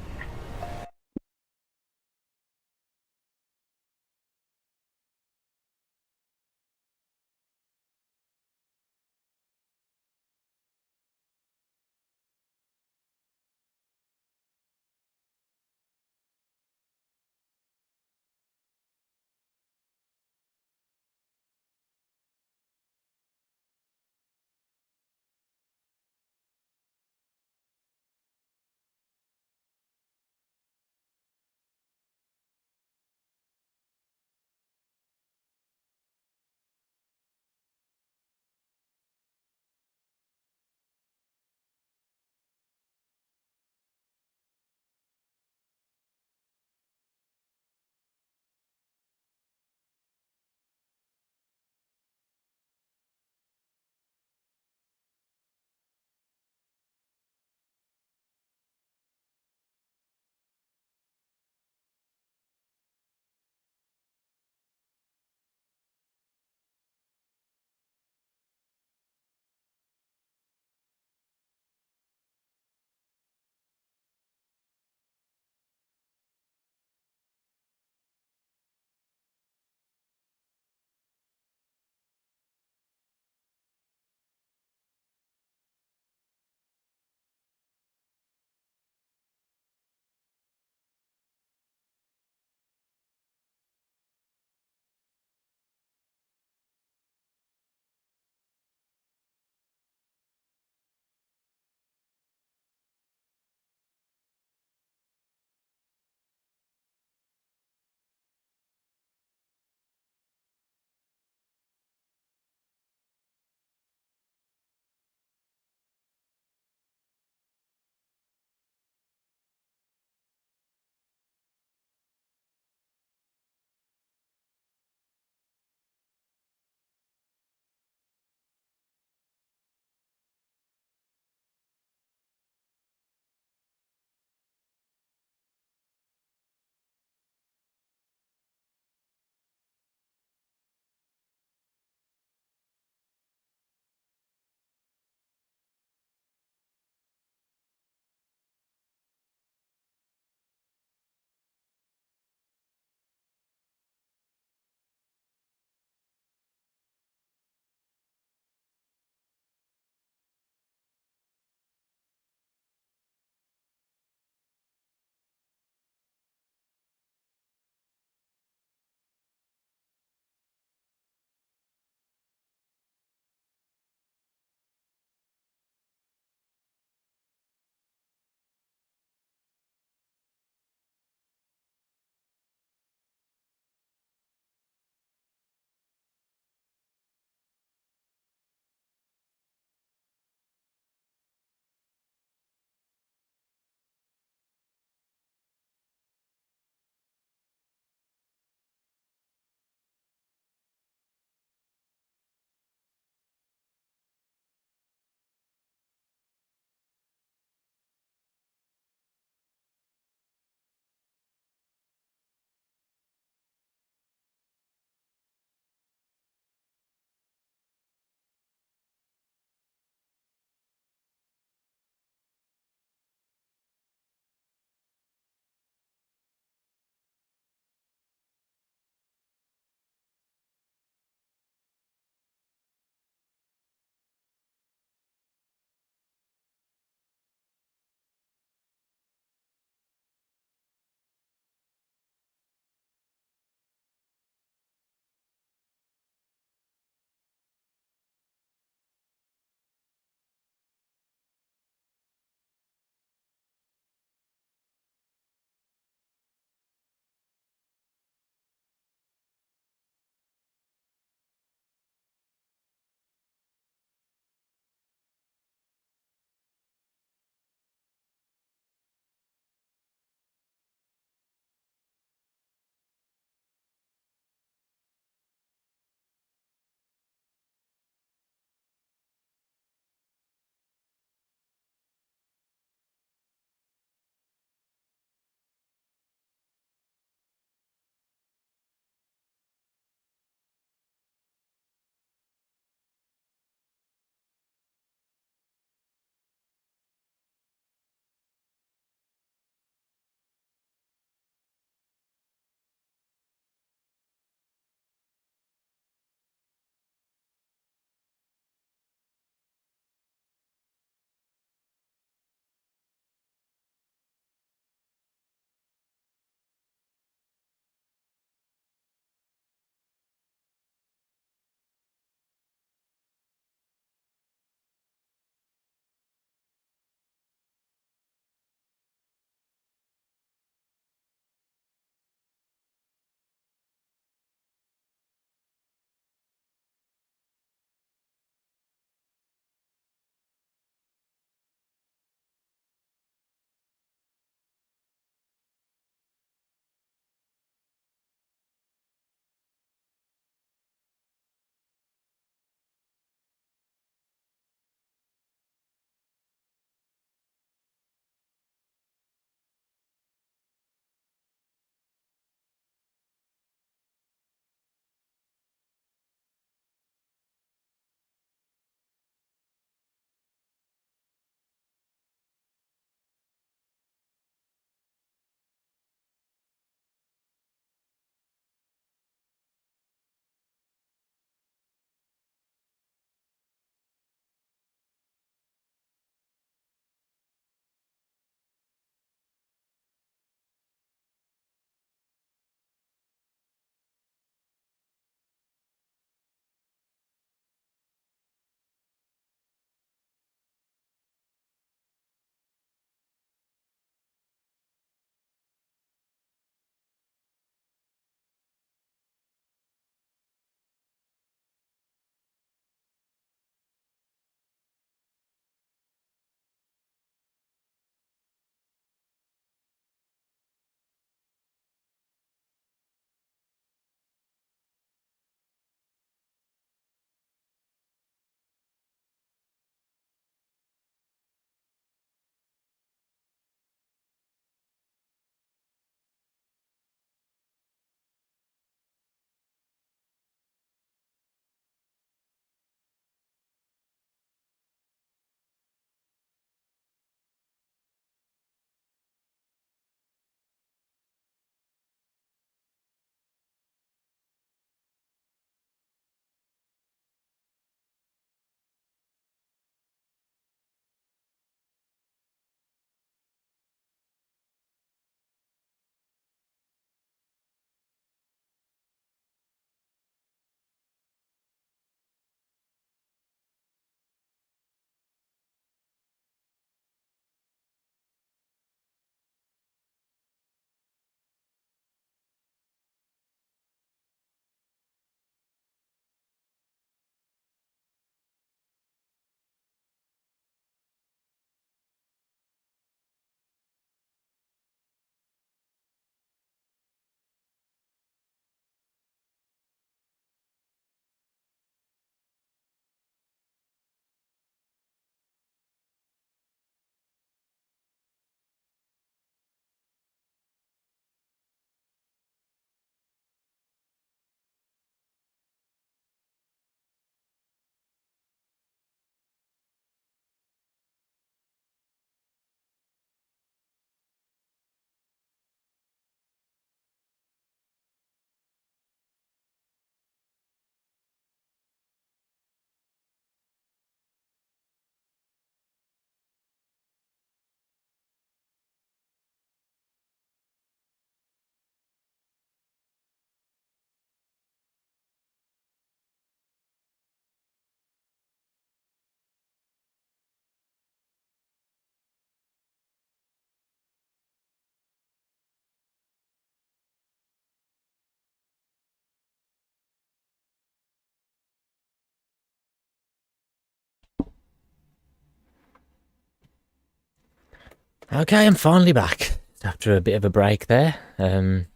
Okay, I'm finally back after a bit of a break there. Had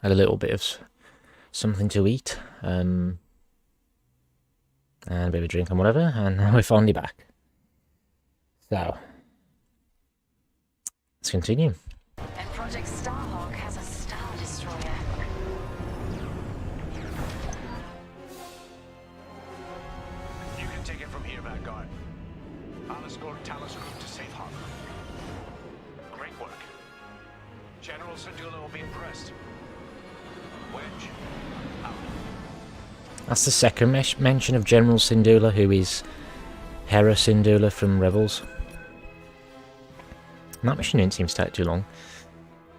a little bit of something to eat, and a bit of a drink and whatever, and now we're finally back. So, let's continue. And Project Starhawk has a Star Destroyer. You can take it from here, Vanguard. I'll escort Talos Group to safe harbor. Great work. General Syndulla will be impressed. Wedge, out. That's the second mention of General Syndulla, who is Hera Syndulla from Rebels. And that mission didn't seem to take too long.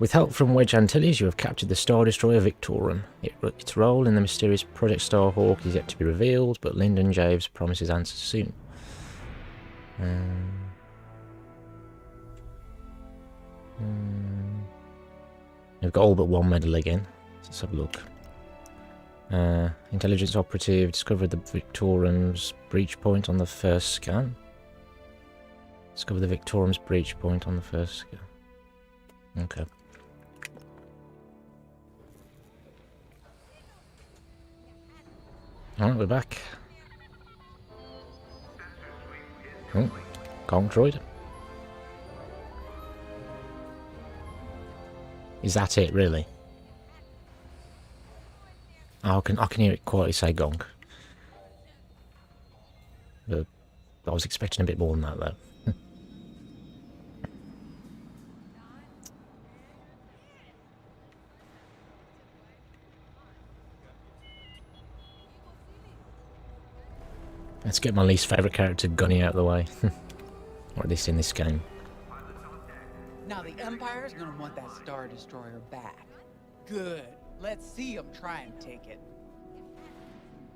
With help from Wedge Antilles, you have captured the Star Destroyer Victorum. Its role in the mysterious Project Starhawk is yet to be revealed, but Lyndon Javes promises answers soon. We've got all but one medal again. Let's have a look. Intelligence operative discovered the Victorum's breach point on the first scan. Discovered the Victorum's breach point on the first scan. Okay. Alright, we're back. Oh, Kong droid. Is that it, really? Oh, I can hear it quietly say gong. But I was expecting a bit more than that, though. Let's get my least favourite character, Gunny, out of the way. Or at least in this game. Now the Empire's gonna want that Star Destroyer back. Good. Let's see them try and take it.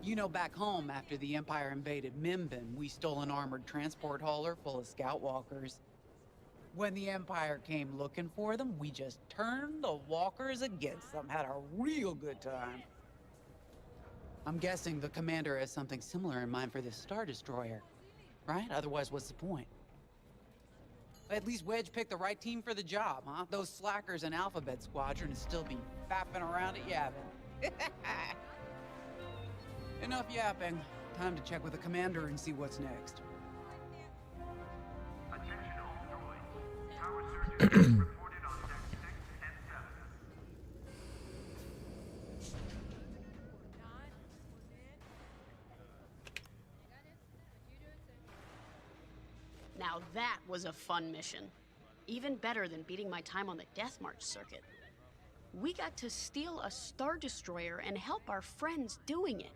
You know, back home, after the Empire invaded Mimbin, we stole an armored transport hauler full of scout walkers. When the Empire came looking for them, we just turned the walkers against them. Had a real good time. I'm guessing the commander has something similar in mind for this Star Destroyer, right? Otherwise, what's the point? At least Wedge picked the right team for the job, huh? Those slackers in Alphabet Squadron would still be fapping around at Yavin. Enough yapping. Time to check with the commander and see what's next. Attention all droids. Power surges reported on deck 6 and 7. Now that was a fun mission. Even better than beating my time on the Death March circuit. We got to steal a Star Destroyer and help our friends doing it.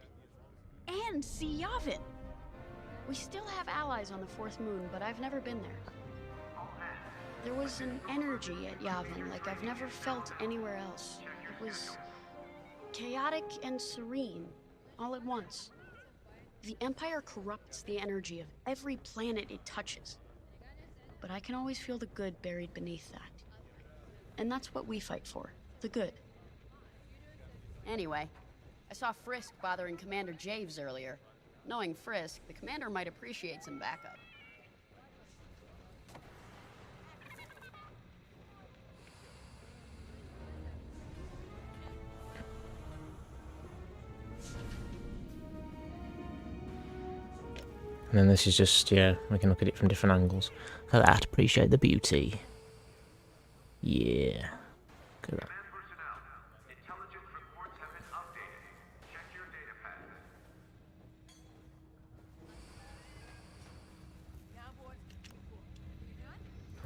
And see Yavin. We still have allies on the Fourth Moon, but I've never been there. There was an energy at Yavin like I've never felt anywhere else. It was chaotic and serene, all at once. The Empire corrupts the energy of every planet it touches. But I can always feel the good buried beneath that. And that's what we fight for, the good. Anyway, I saw Frisk bothering Commander Javes earlier. Knowing Frisk, the commander might appreciate some backup. And then this is just, yeah, we can look at it from different angles. Look at that, appreciate the beauty. Yeah. Look at that. Intelligence reports have been updated. Check your data pads.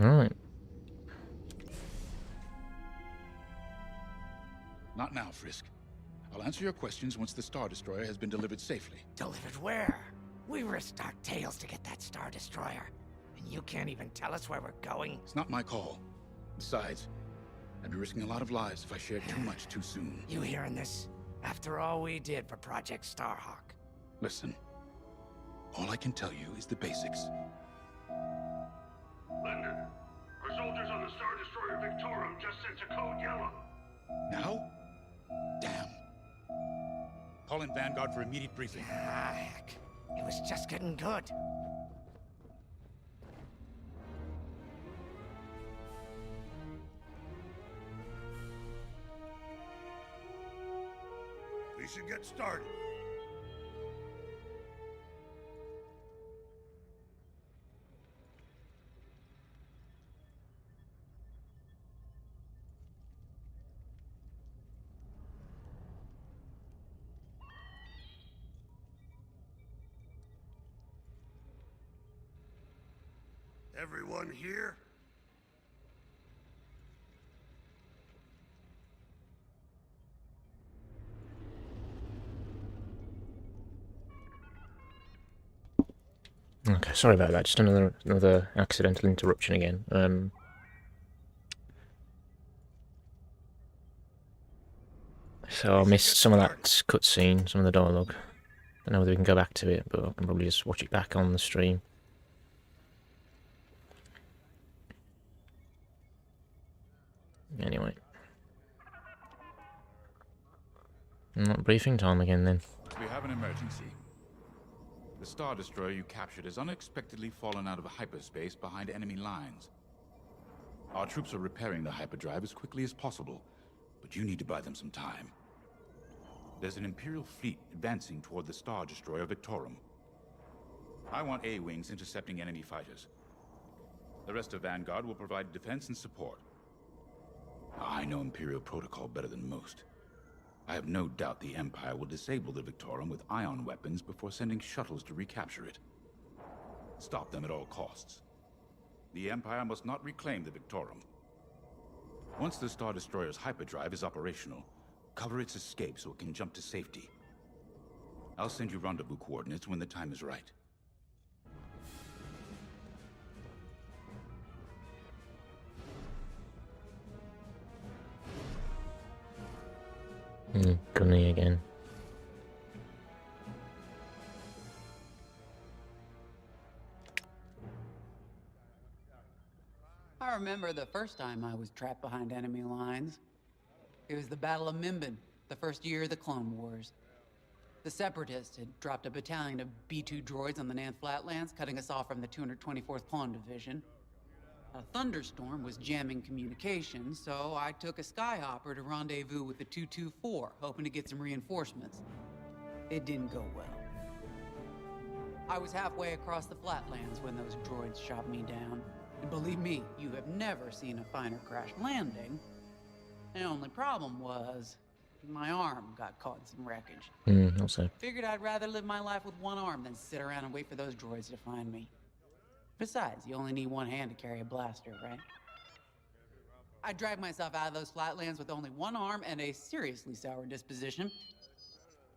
Alright. Not now, Frisk. I'll answer your questions once the Star Destroyer has been delivered safely. Delivered where? We risked our tails to get that Star Destroyer. And you can't even tell us where we're going? It's not my call. Besides, I'd be risking a lot of lives if I shared too much too soon. You hearing this? After all we did for Project Starhawk. Listen, all I can tell you is the basics. Lyndon, our soldiers on the Star Destroyer Victorum just sent a code yellow. Now? Damn. Call in Vanguard for immediate briefing. Ah, heck. It was just getting good. should get started. Everyone here? Okay, sorry about that. Just another accidental interruption again. So I missed some of that cutscene, some of the dialogue. Don't know whether we can go back to it, but I can probably just watch it back on the stream. Anyway. Not briefing time again then. We have an emergency. The Star Destroyer you captured has unexpectedly fallen out of hyperspace behind enemy lines. Our troops are repairing the hyperdrive as quickly as possible, but you need to buy them some time. There's an Imperial fleet advancing toward the Star Destroyer Victorum. I want A-wings intercepting enemy fighters. The rest of Vanguard will provide defense and support. I know Imperial protocol better than most. I have no doubt the Empire will disable the Victorum with ion weapons before sending shuttles to recapture it. Stop them at all costs. The Empire must not reclaim the Victorum. Once the Star Destroyer's hyperdrive is operational, cover its escape so it can jump to safety. I'll send you rendezvous coordinates when the time is right. Gunny again. I remember the first time I was trapped behind enemy lines. It was the Battle of Minbin, the first year of the Clone Wars. The Separatists had dropped a battalion of B-2 droids on the Nan Flatlands, cutting us off from the 224th Clone Division. A thunderstorm was jamming communications, so I took a skyhopper to rendezvous with the 224, hoping to get some reinforcements. It didn't go well. I was halfway across the Flatlands when those droids shot me down. And believe me, you have never seen a finer crash landing. The only problem was, my arm got caught in some wreckage. Also. Figured I'd rather live my life with one arm than sit around and wait for those droids to find me. Besides, you only need one hand to carry a blaster, right? I dragged myself out of those flatlands with only one arm and a seriously sour disposition.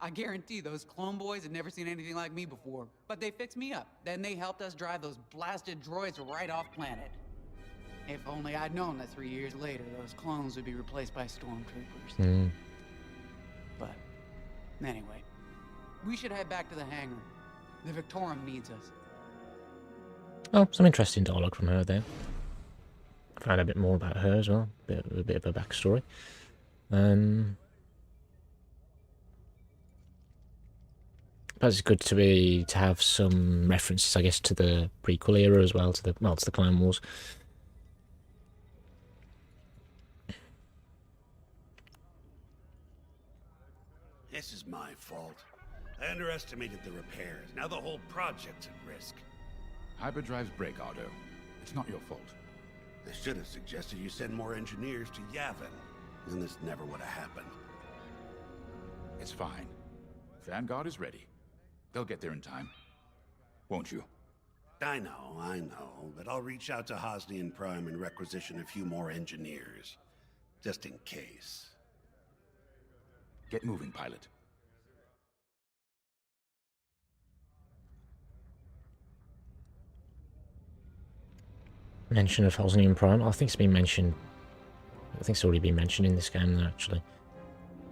I guarantee those clone boys had never seen anything like me before, but they fixed me up. Then they helped us drive those blasted droids right off planet. If only I'd known that 3 years later, those clones would be replaced by stormtroopers. But, anyway, we should head back to the hangar. The Victorum needs us. Oh, some interesting dialogue from her there. Found a bit more about her as well. A bit of a backstory. But it's good to have some references, I guess, to the prequel era as well, to the Clone Wars. This is my fault. I underestimated the repairs. Now the whole project's at risk. Hyperdrives break, Otto. It's not your fault. I should have suggested you send more engineers to Yavin. Then this never would have happened. It's fine. Vanguard is ready. They'll get there in time. Won't you? I know, but I'll reach out to Hosnian Prime and requisition a few more engineers. Just in case. Get moving, pilot. Mention of Hosnian Prime. I think it's been mentioned. I think it's already been mentioned in this game, though, actually.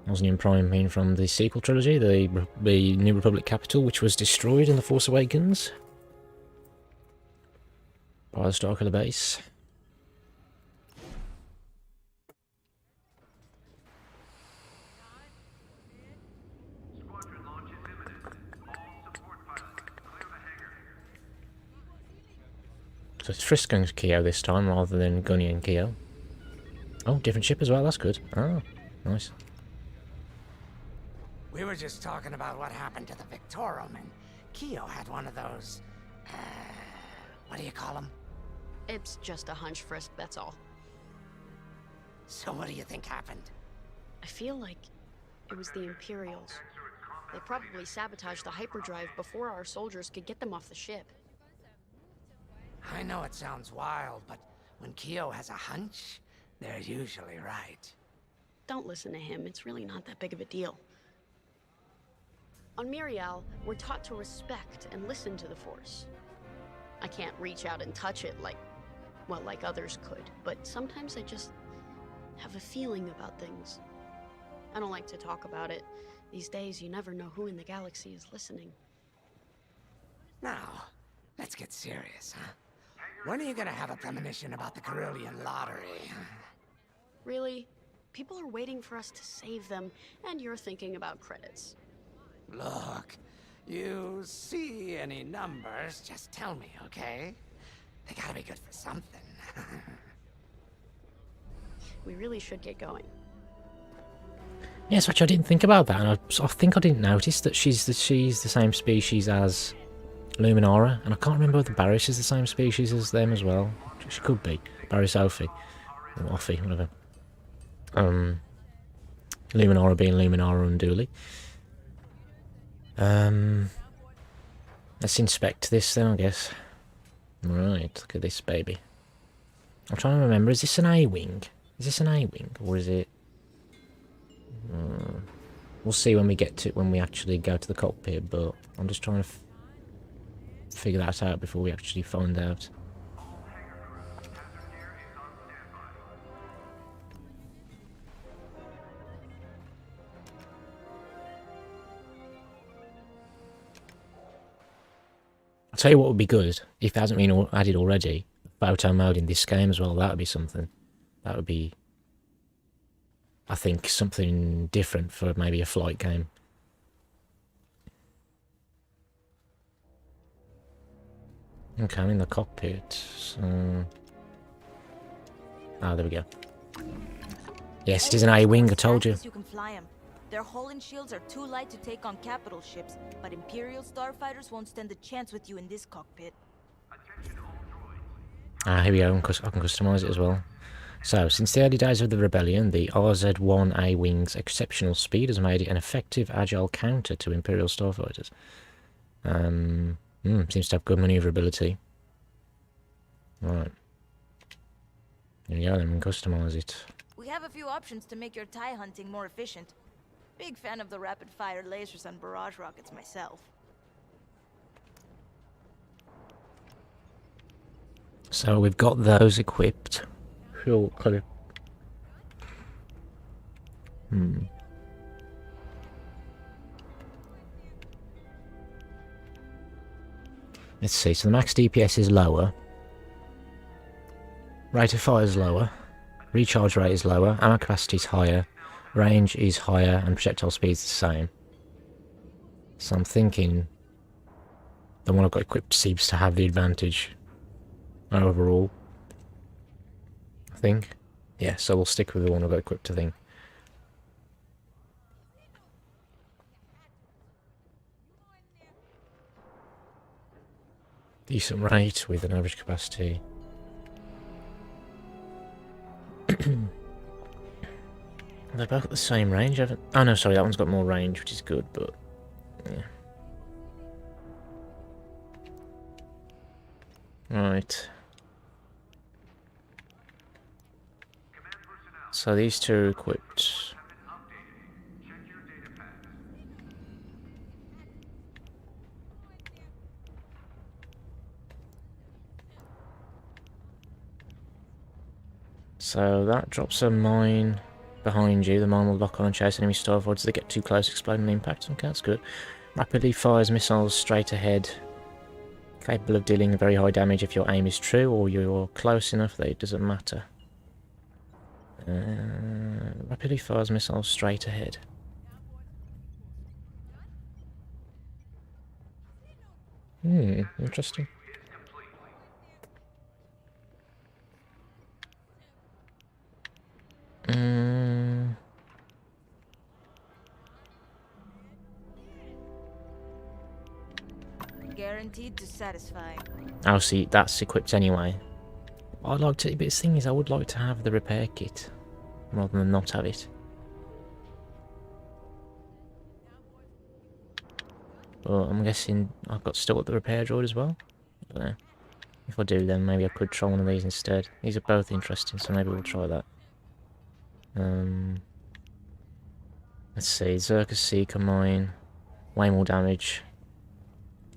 Hosnian Prime being from the sequel trilogy, the New Republic capital, which was destroyed in The Force Awakens by the Starkiller base. Squadron launch is imminent. All support pilots, clear the hangar. So it's Frisco and Keo this time, rather than Gunny and Keo. Oh, different ship as well, that's good. Oh, nice. We were just talking about what happened to the Victorum, and Keo had one of those... what do you call them? It's just a hunch, Frisk, that's all. So what do you think happened? I feel like it was the Imperials. They probably sabotaged the hyperdrive before our soldiers could get them off the ship. I know it sounds wild, but when Keo has a hunch, they're usually right. Don't listen to him, it's really not that big of a deal. On Mirial, we're taught to respect and listen to the Force. I can't reach out and touch it like others could, but sometimes I just have a feeling about things. I don't like to talk about it. These days, you never know who in the galaxy is listening. Now, let's get serious, huh? When are you gonna have a premonition about the Carillion lottery? Really? People are waiting for us to save them, and you're thinking about credits. Look, you see any numbers, just tell me, okay? They gotta be good for something. We really should get going. Yes, actually, I didn't think about that, and I think I didn't notice that she's the same species as Luminara, and I can't remember whether Barris is the same species as them as well. She could be. Barris Ophi. Or Offie, whatever. Luminara being Luminara unduly. Let's inspect this then, I guess. Right, look at this baby. I'm trying to remember, is this an A-wing? Is this an A-wing, or is it... we'll see when we actually go to the cockpit, but I'm just trying to figure that out before we actually find out. I'll tell you what would be good, if it hasn't been added already, photo mode in this game as well. That would be something. That would be, I think, something different for maybe a flight game. Okay, I'm in the cockpit, so... Ah, there we go. Yes, it is an A-wing, I told you. You can fly 'em. Their hull and shields are too light to take on capital ships, but Imperial starfighters won't stand a chance with you in this cockpit. Ah, here we go, I can customise it as well. So, since the early days of the rebellion, the RZ-1A Wing's exceptional speed has made it an effective, agile counter to Imperial starfighters. Seems to have good manoeuvrability. Right. There we go, then we can customise it. We have a few options to make your TIE hunting more efficient. Big fan of the rapid-fire lasers and barrage rockets myself. So we've got those equipped. Fuel clip. Let's see, so the max DPS is lower. Rate of fire is lower. Recharge rate is lower. Ammo capacity is higher. Range is higher, and projectile speed is the same. So I'm thinking the one I've got equipped seems to have the advantage overall. I think. Yeah, so we'll stick with the one I've got equipped, I think. Decent rate with an average capacity. They're both at the same range, haven't... Oh no, sorry, that one's got more range, which is good, but... yeah. Right. So these two are equipped. So that drops a mine behind you. The mine will lock on and chase enemy starfighters as they get too close, exploding and impact. Okay, that's good. Rapidly fires missiles straight ahead. Capable of dealing very high damage if your aim is true or you're close enough that it doesn't matter. Rapidly fires missiles straight ahead. Interesting. guaranteed to satisfy. Oh, see, that's equipped anyway. I'd like to, but the thing is, I would like to have the repair kit rather than not have it. But I'm guessing I've got still got the repair droid as well. I don't know. If I do, then maybe I could try one of these instead. These are both interesting, so maybe we'll try that. Let's see, Zerka Seeker Mine, way more damage,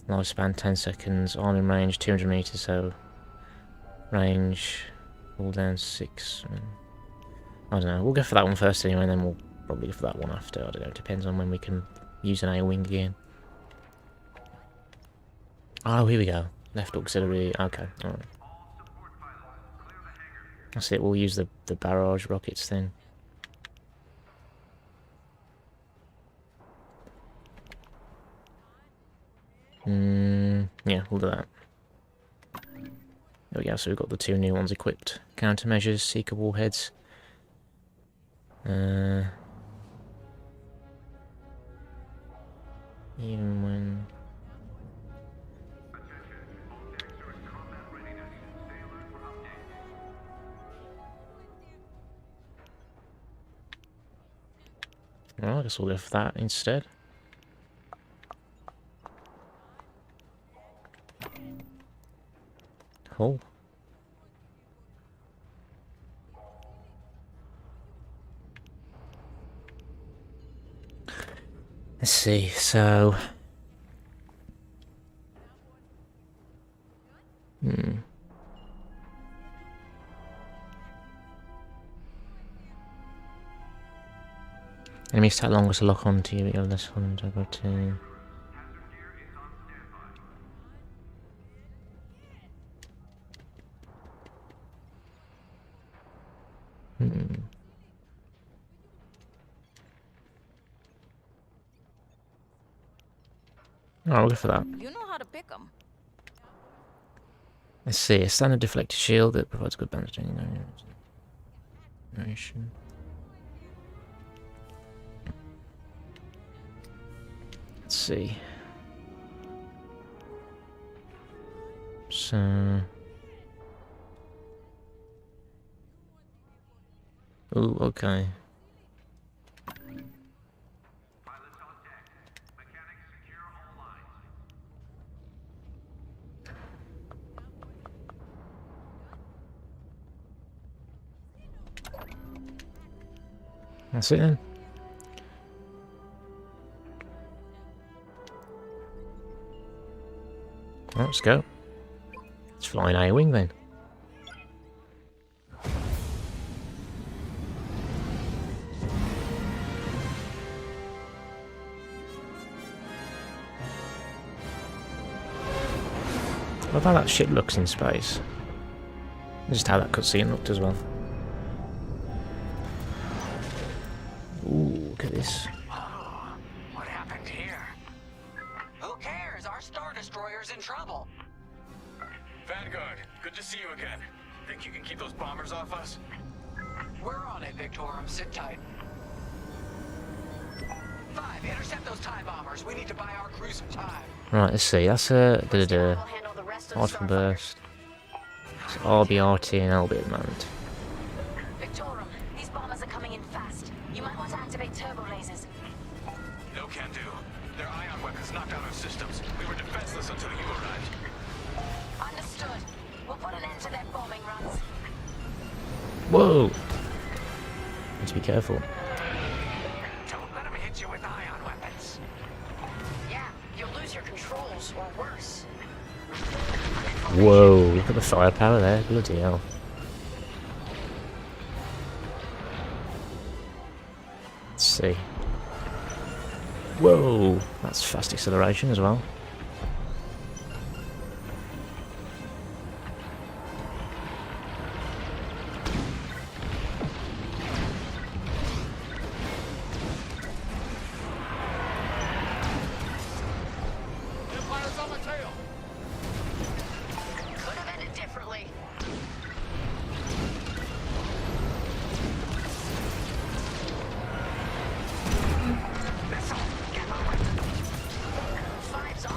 lifespan 10 seconds, arming range 200 meters, so range all down 6. I don't know, we'll go for that one first anyway, and then we'll probably go for that one after. I don't know, it depends on when we can use an A-wing again. Oh, here we go, left auxiliary, okay, alright. That's it, we'll use the barrage rockets then. Yeah, we'll do that. There we go, so we've got the 2 new ones equipped. Countermeasures, Seeker warheads. Even when... Well, I guess we'll go for that instead. Cool. Let's see, so... Enemies take longer to lock onto you, but you have less fun to go to... Oh, we'll go for that. You know how to pick them. Let's see, a standard deflector shield that provides good balance during narration. Let's see. So... Ooh, okay. That's it then. Right, let's go. Let's fly an A-wing then. I love how that ship looks in space. Just how that cutscene looked as well. Ooh, look at this. What happened here? Who cares? Our Star Destroyer's in trouble. Vanguard, good to see you again. Think you can keep those bombers off us? We're on it, Victorum. Sit tight. 5, intercept those TIE bombers. We need to buy our crew some time. Right, let's see. That's a Article burst. It's RBRT and LB at the moment. Victorum, these bombers are coming in fast. You might want to activate turbo lasers. No can do. Their ion weapons knocked out our systems. We were defenseless until you arrived. Understood. We'll put an end to their bombing runs. Whoa! Need to be careful. Don't let them hit you with ion weapons. Yeah, you'll lose your controls, or worse. Whoa, look at the firepower there. Bloody hell. Let's see. Whoa! That's fast acceleration as well. Empire's on my tail. Could have ended differently. Five's on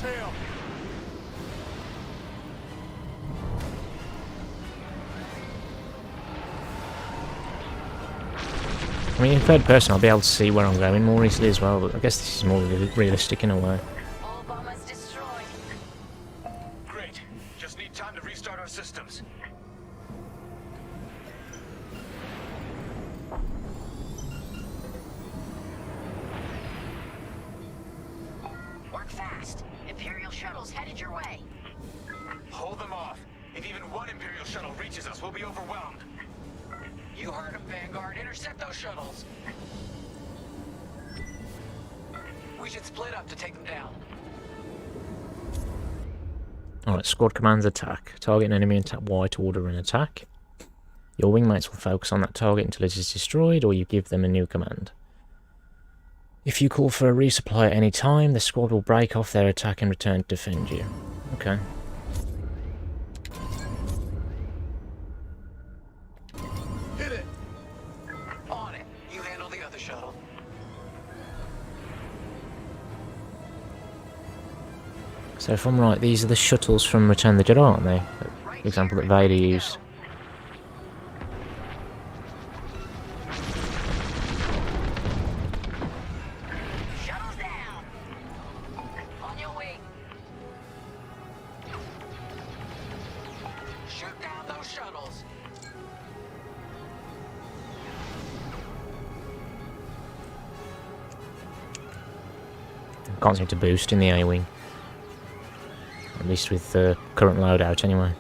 tail. I mean, in third person, I'll be able to see where I'm going more easily as well. But I guess this is more realistic in a way. All bombers destroyed. Great. Just need time to restart our systems. Work fast. Imperial shuttles headed your way. Hold them off. If even one Imperial shuttle reaches us, we'll be overwhelmed. You heard him, Vanguard. Intercept those shuttles. We should split up to take them down. Alright, squad commands attack. Target an enemy and tap Y to order an attack. Your wingmates will focus on that target until it is destroyed, or you give them a new command. If you call for a resupply at any time, the squad will break off their attack and return to defend you. Okay. Hit it. On it. You handle the other shuttle. So if I'm right, these are the shuttles from Return of the Jedi, aren't they? The example that Vader used. Shuttles down. On your way. Shoot down those shuttles. Can't seem to boost in the A-wing. At least with the current loadout, anyway.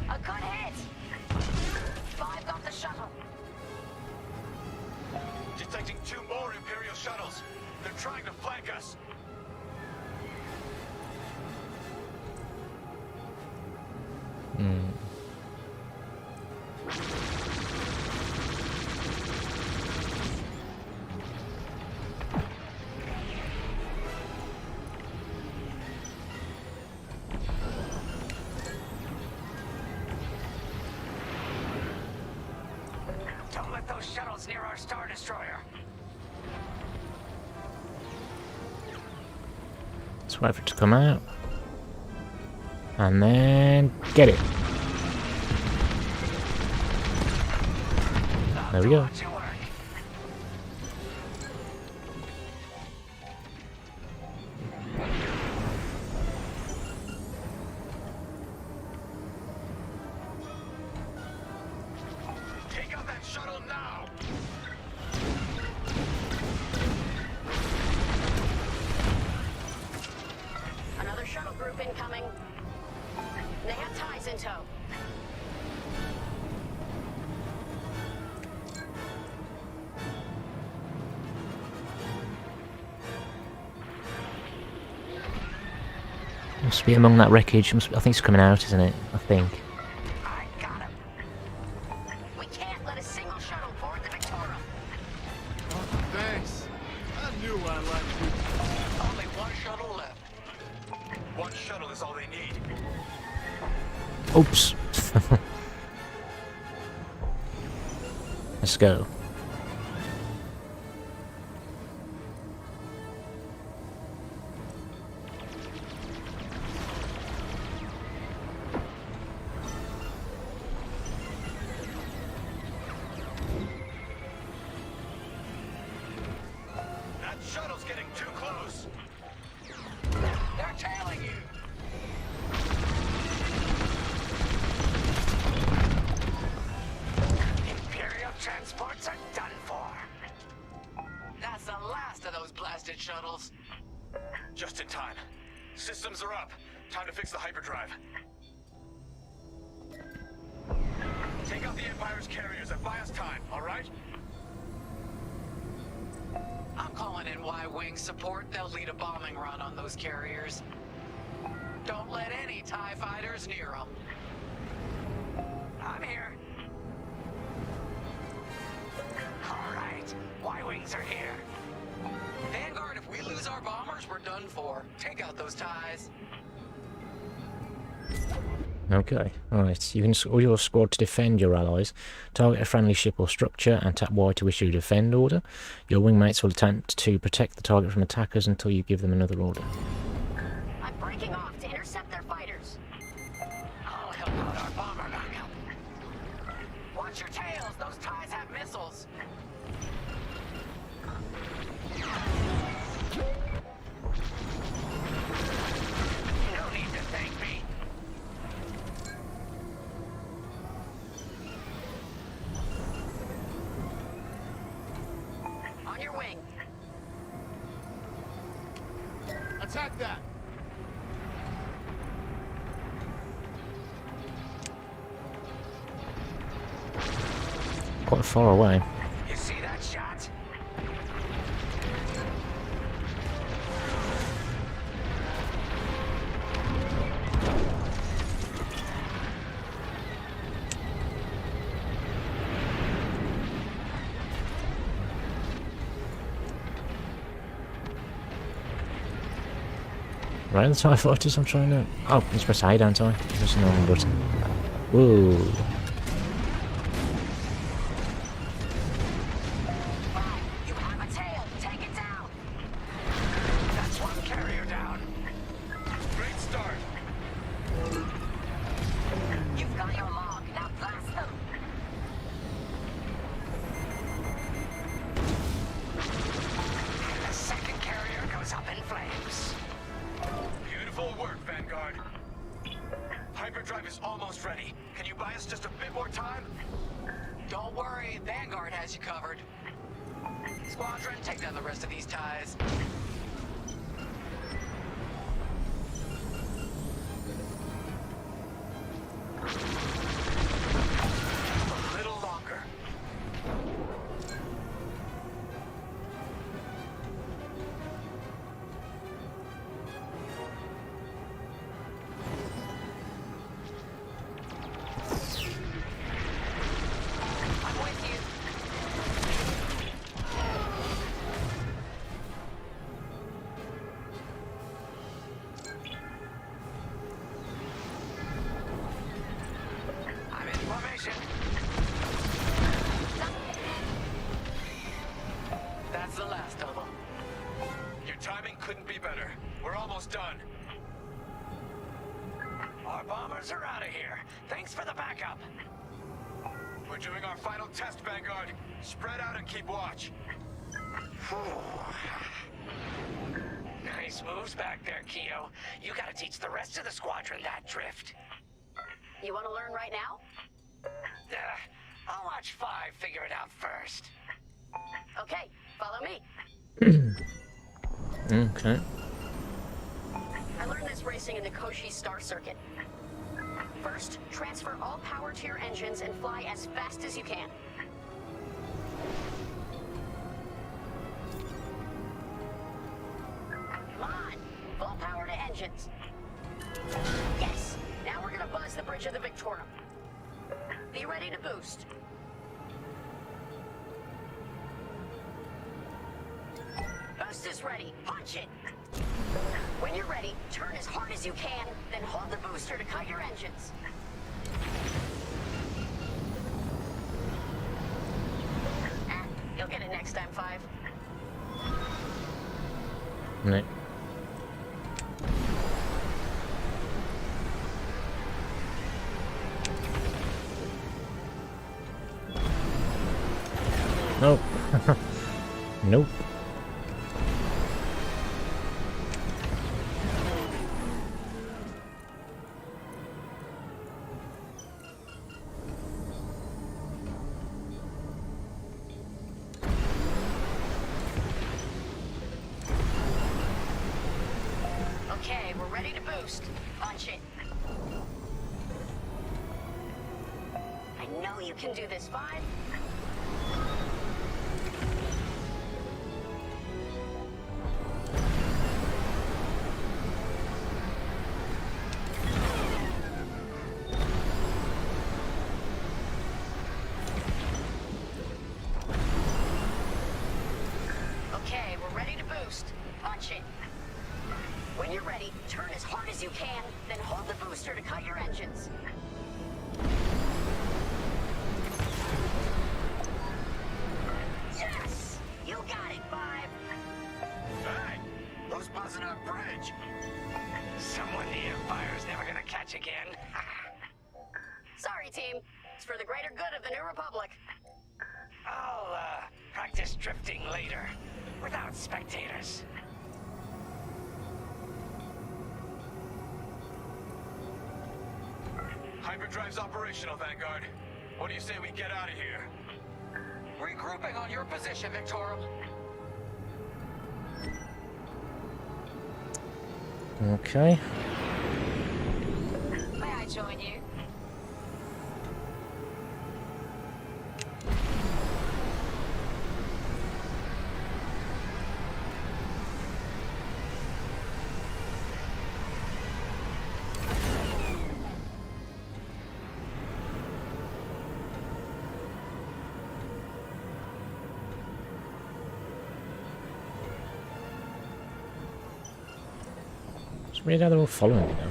A good hit. 5 got the shuttle. Detecting 2 more Imperial shuttles. They're trying to flank us. Don't let those shuttles near our Star Destroyer. Let's wait for it to come out. And then get it. There we go. Take out that shuttle now! Another shuttle group incoming. They have ties in tow. Must be among that wreckage. I think it's coming out, isn't it? I think. I got him. We can't let a single shuttle board the Victorum. Oh, thanks. I knew I liked you. Only one shuttle left. One shuttle is all they need. Oops. Let's go. That shuttle's getting too close. They're tailing you. Imperial transports are done for. That's the last of those blasted shuttles. Just in time. Systems are up. Time to fix the hyperdrive. Take out the Empire's carriers and buy us time, alright? I'm calling in Y-Wing support. They'll lead a bombing run on those carriers. Don't let any TIE fighters near them. I'm here. All right, Y-Wings are here. Vanguard, if we lose our bombers, we're done for. Take out those TIEs. Okay, alright. You can order your squad to defend your allies. Target a friendly ship or structure and tap Y to issue a defend order. Your wingmates will attempt to protect the target from attackers until you give them another order. I'm breaking off to intercept their fighters. I'll help out our bomber backup. Watch your tails! Those ties have missiles! No need to thank me. On your wing. Attack that! Quite far away. You see that shot? Right, the TIE fighters I'm trying to... Oh, let's press A, don't I? That's a normal button. Whoa. You have a tail! Take it down! That's one carrier down. Great start. You've got your log. Now blast them. The second carrier goes up in flames. Beautiful work, Vanguard. Hyperdrive is almost ready. Can you buy us just a bit more time? Don't worry, Vanguard has you covered. Squadron, take down the rest of these ties. A little longer. I'm with you. I'm in formation. That's the last of them. Your timing couldn't be better. We're almost done. Our bombers are out of here. Thanks for the backup. We're doing our final test, Vanguard. Spread out and keep watch. Nice moves back there, Keo. You gotta teach the rest of the squadron that drift. You want to learn right now? I'll watch 5 figure it out first. Okay, follow me. Okay. I learned this racing in the Koshi Star Circuit. First, transfer all power to your engines and fly as fast as you can. Come on, full power to engines. Yes, now we're gonna buzz the bridge of the Victorum. Be ready to boost. Boost is ready, punch it. When you're ready, turn as hard as you can, then hold the booster to cut your engines. You'll get it next time, 5. No. Nope. Nope. Okay, we're ready to boost. Punch it. I know you can do this, 5. Okay, we're ready to boost. Punch it. When you're ready, turn as hard as you can, then hold the booster sure to cut your engines. Yes! You got it, Five! Hey! Who's buzzing our bridge? Someone the Empire's never gonna catch again. Sorry, team. It's for the greater good of the New Republic. I'll, practice drifting later, without spectators. Hyperdrive's operational, Vanguard. What do you say we get out of here? Regrouping on your position, Victorum. Okay. May I join you? It's weird how they're all following me now.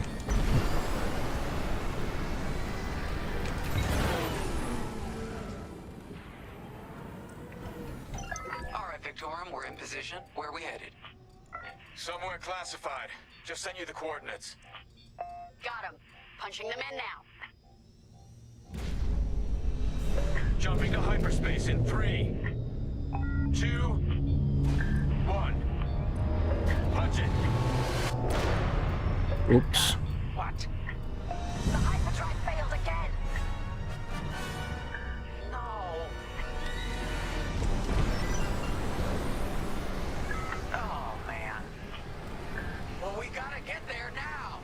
Alright, Victorum, we're in position. Where are we headed? Somewhere classified. Just send you the coordinates. Got him. Punching them in now. Jumping to hyperspace in 3, 2, 1. Punch it. Oops. What? The hyperdrive failed again. No. Oh, man. Well, we gotta get there now.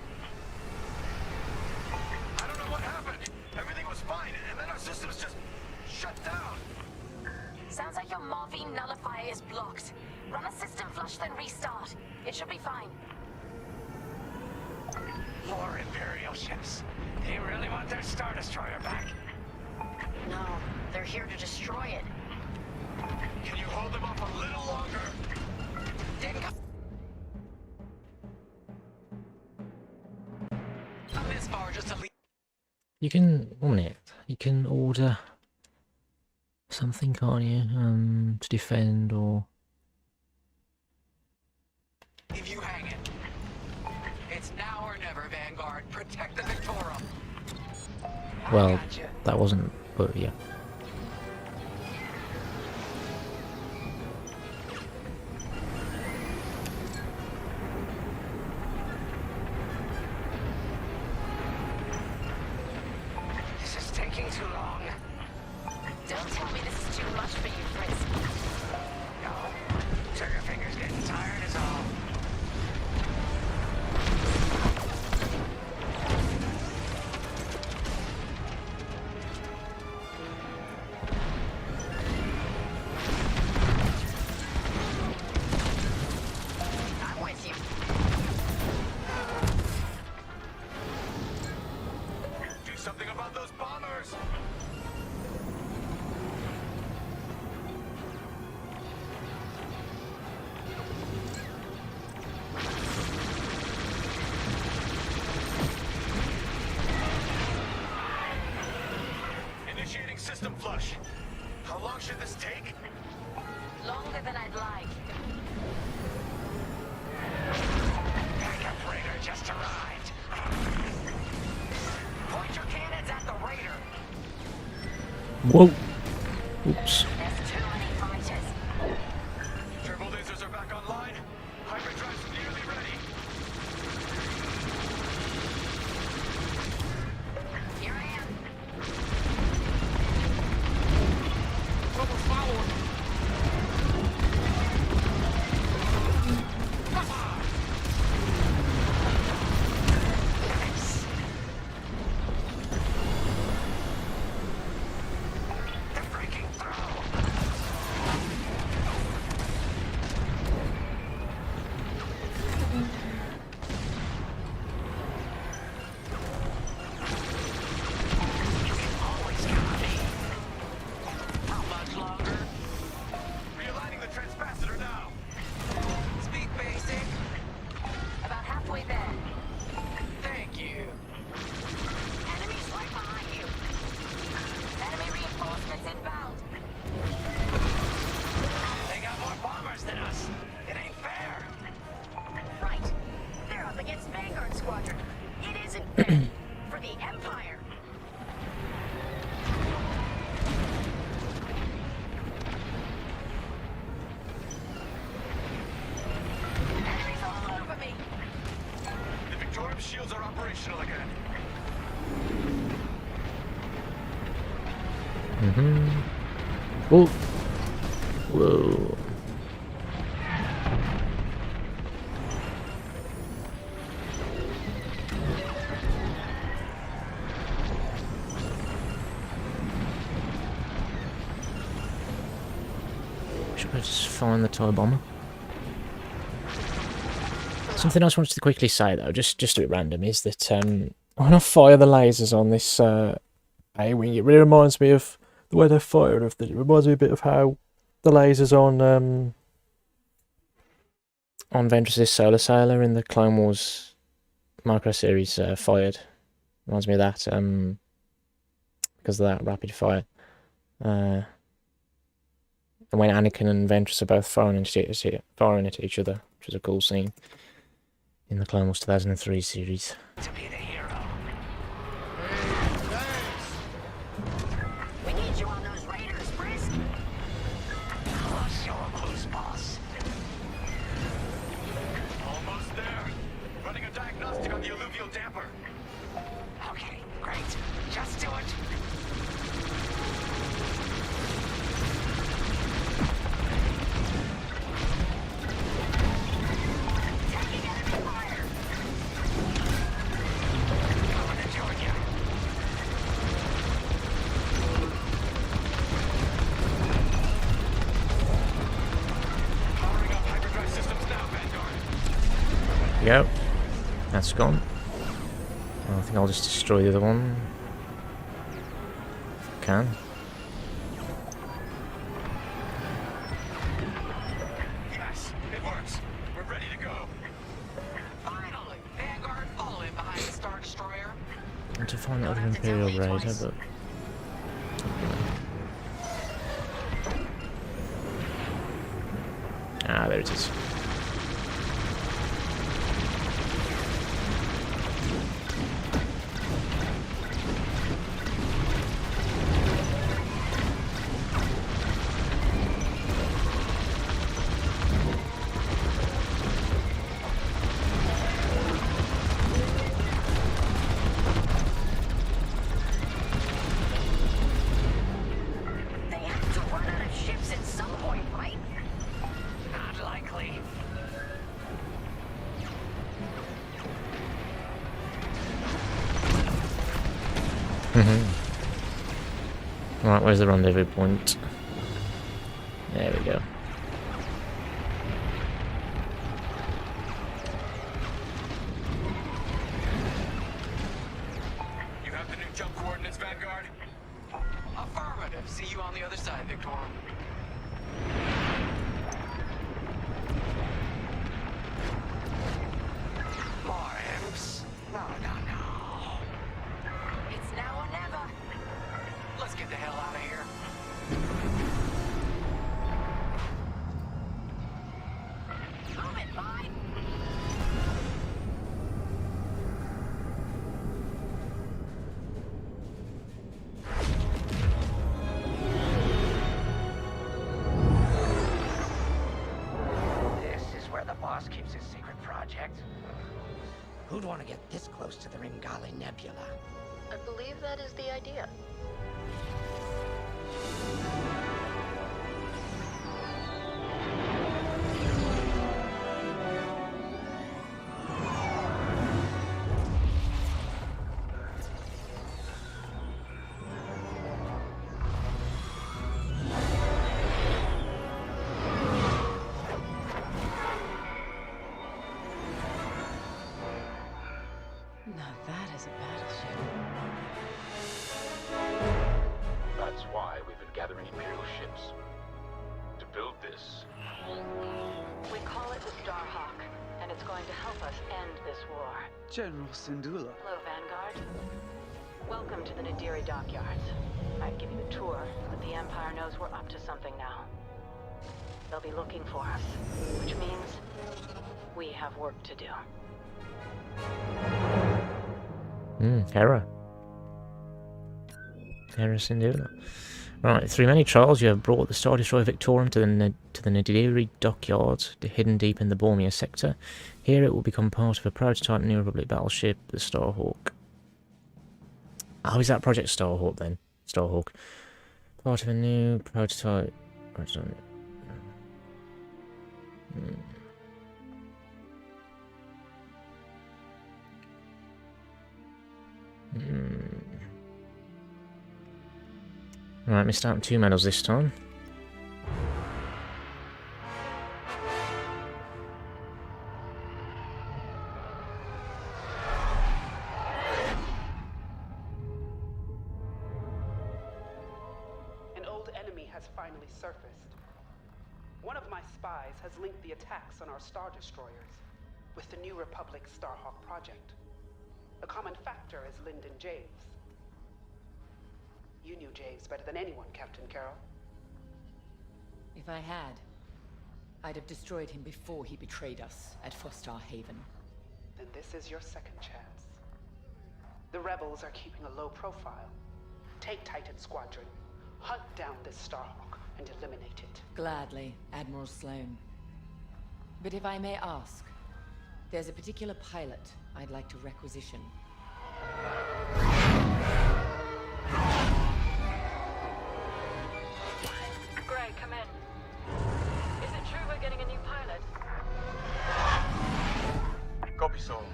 I don't know what happened. Everything was fine, and then our systems just shut down. Sounds like your morphine nullifier is blocked. Run a system flush, then restart. It should be fine. More Imperial ships. They really want their Star Destroyer back. No, they're here to destroy it. Can you hold them up a little longer? I'm this far just to leave. You can, 1 minute, you can order something, can't you? To defend or... Leave you hanging. It's now or never, Vanguard. Protect the Victorum. Well, that wasn't, but yeah. This is taking too long. Don't tell me this is too much for you, Fritz. No. Trigger finger's getting tired is all. I'm with you. Do something about those bombers! Initiating system flush. How long should this take? Longer than I'd like. Backup raider just arrived. Point your cannons at the raider. Whoa! Oops. There's too many fighters. Turbo lasers are back online. Hyperdrive's nearly ready. Here I am. Someone's following. Nice. They're breaking through. Oh. Whoa. Should I just find the toy bomber? Something else I wanted to quickly say though, just a bit random, is that when I fire the lasers on this A-wing, it really reminds me of the way they're fired. It reminds me a bit of how the lasers on Ventress's Solar Sailor in the Clone Wars micro series fired. Reminds me of that because of that rapid fire. And when Anakin and Ventress are both firing at each other, which was a cool scene in the Clone Wars 2003 series. To be the hero. We need you on those raiders, Brisk. I'll show 'em who's boss. Almost there. Running a diagnostic on the alluvial damper. Okay, great. Just do it. Taking enemy fire. Coming to join you. Powering up hyperdrive systems now, Vanguard. There we go. That's gone. I think I'll just destroy the other one. If I can. Yes, it works. We're ready to go. Finally, Vanguard, follow in behind the Star Destroyer. I want to find the other Imperial Raider, but... Ah, there it is. They have to run out of ships at some point, right? Not likely. Right, where's the rendezvous point? There we go. You have the new jump coordinates, Vanguard? Affirmative. See you on the other side, Victor. More imps. No. It's now or never. Let's get the hell out of here. Move it, bud. This is where the boss keeps his secret project. Who'd want to get this close to the Ringali Nebula? I believe that is the idea. Now that is a battleship. That's why we've been gathering Imperial ships. To build this. We call it the Starhawk, and it's going to help us end this war. General Syndulla. Hello, Vanguard. Welcome to the Nadiri dockyards. I'd give you a tour, but the Empire knows we're up to something now. They'll be looking for us, which means we have work to do. Hera. Hera Syndulla. Right, through many trials, you have brought the Star Destroyer Victorum to the Nadiri dockyards, hidden deep in the Bormia sector. Here it will become part of a prototype New Republic battleship, the Starhawk. Oh, is that Project Starhawk then? Starhawk. Part of a new prototype. Right, missed out on 2 medals this time. An old enemy has finally surfaced. One of my spies has linked the attacks on our Star Destroyers with the New Republic Starhawk project. A common factor is Lyndon Javes. You knew Javes better than anyone, Captain Carroll. If I had, I'd have destroyed him before he betrayed us at Fostar Haven. Then this is your second chance. The rebels are keeping a low profile. Take Titan Squadron, hunt down this Starhawk, and eliminate it. Gladly, Admiral Sloane. But if I may ask, there's a particular pilot I'd like to requisition. Gray, come in. Is it true we're getting a new pilot? Copy, Sol.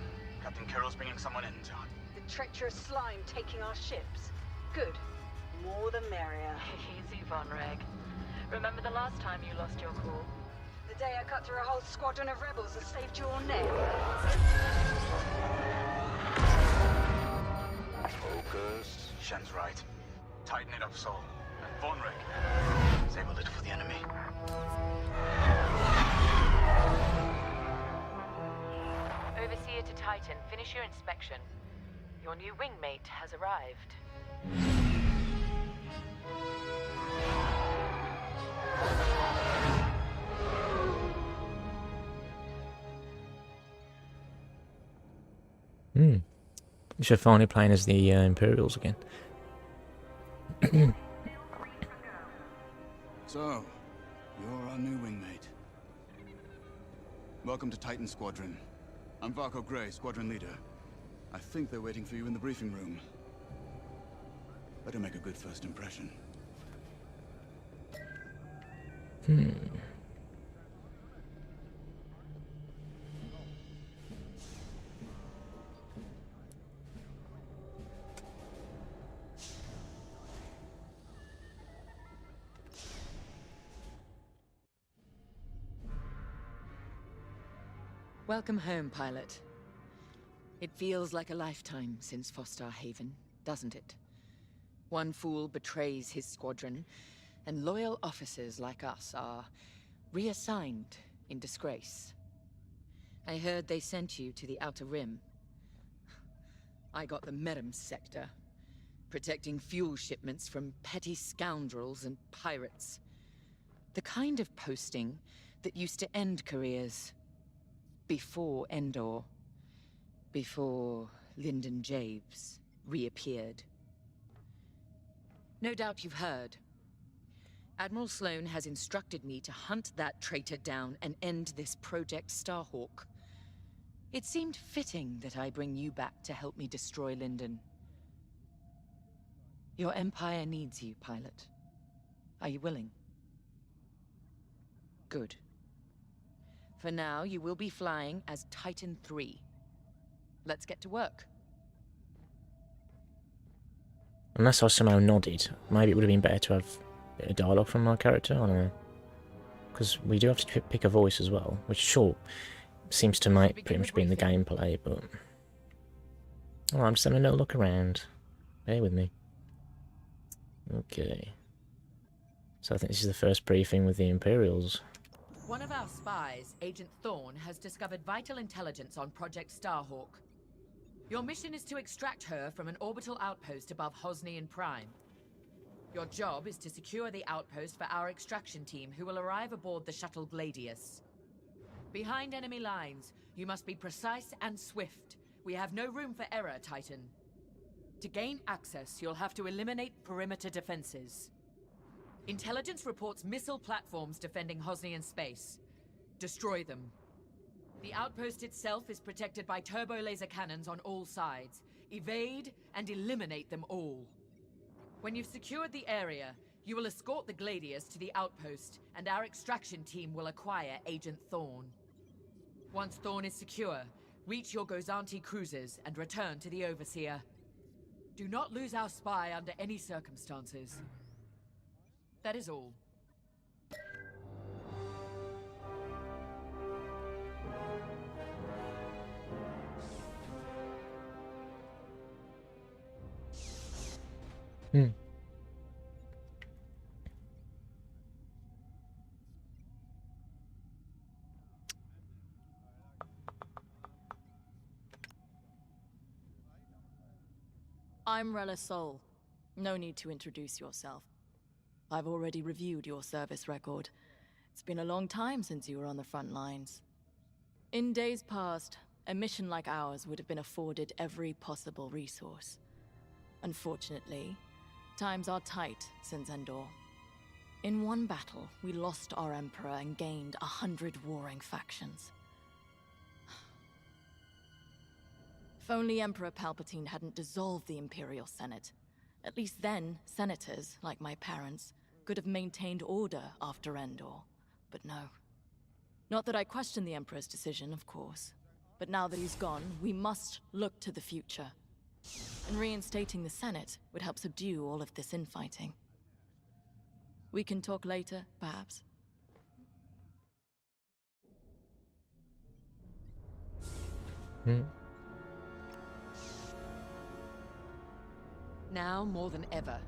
Captain Carroll's bringing someone in, John. The treacherous slime taking our ships. Good. More the merrier. Easy, Von Reg. Remember the last time you lost your cool? The day I cut through a whole squadron of rebels and saved your neck. Focus. Shen's right. Tighten it up, Sol. And Von Reg, save a little for the enemy. Overseer to Titan, finish your inspection. Your new wingmate has arrived. We should finally playing as the Imperials again. So, you're our new wingmate. Welcome to Titan Squadron. I'm Varco Gray, Squadron Leader. I think they're waiting for you in the briefing room. Better make a good first impression. Welcome home, pilot. It feels like a lifetime since Fostar Haven, doesn't it? One fool betrays his squadron, and loyal officers like us are reassigned in disgrace. I heard they sent you to the Outer Rim. I got the Medem sector, protecting fuel shipments from petty scoundrels and pirates. The kind of posting that used to end careers. Before Endor. Before Lyndon Javes reappeared. No doubt you've heard. Admiral Sloane has instructed me to hunt that traitor down and end this Project Starhawk. It seemed fitting that I bring you back to help me destroy Lyndon. Your Empire needs you, pilot. Are you willing? Good. For now, you will be flying as Titan 3. Let's get to work. Unless I somehow nodded, maybe it would have been better to have a bit of dialogue from my character, I don't know. Because we do have to pick a voice as well, which sure seems to might pretty much be in the gameplay, but... Oh, I'm just having a look around. Bear with me. Okay. So I think this is the first briefing with the Imperials. One of our spies, Agent Thorne, has discovered vital intelligence on Project Starhawk. Your mission is to extract her from an orbital outpost above Hosnian Prime. Your job is to secure the outpost for our extraction team, who will arrive aboard the shuttle Gladius. Behind enemy lines, you must be precise and swift. We have no room for error, Titan. To gain access, you'll have to eliminate perimeter defenses. Intelligence reports missile platforms defending Hosnian space. Destroy them. The outpost itself is protected by turbo laser cannons on all sides. Evade and eliminate them all. When you've secured the area, you will escort the Gladius to the outpost, and our extraction team will acquire Agent Thorn. Once Thorn is secure, reach your Gozanti cruisers and return to the Overseer. Do not lose our spy under any circumstances. That is all. I'm Rella Sol. No need to introduce yourself. I've already reviewed your service record. It's been a long time since you were on the front lines. In days past, a mission like ours would have been afforded every possible resource. Unfortunately, times are tight since Endor. In one battle, we lost our Emperor and gained 100 warring factions. If only Emperor Palpatine hadn't dissolved the Imperial Senate. At least then, senators, like my parents, could have maintained order after Endor. But no. Not that I question the Emperor's decision, of course. But now that he's gone, we must look to the future. And reinstating the Senate would help subdue all of this infighting. We can talk later, perhaps? Now more than ever,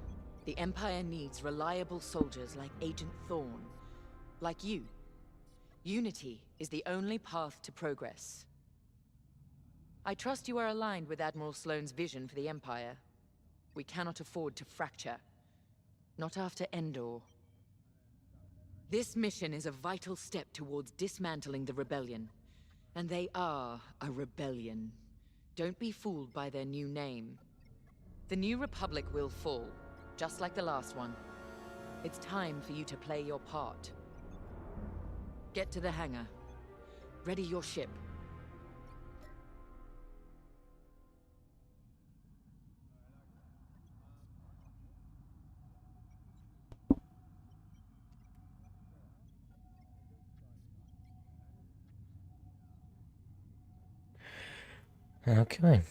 the Empire needs reliable soldiers like Agent Thorn. Like you. Unity is the only path to progress. I trust you are aligned with Admiral Sloane's vision for the Empire. We cannot afford to fracture. Not after Endor. This mission is a vital step towards dismantling the rebellion. And they are a rebellion. Don't be fooled by their new name. The New Republic will fall, just like the last one. It's time for you to play your part. Get to the hangar. Ready your ship. Okay.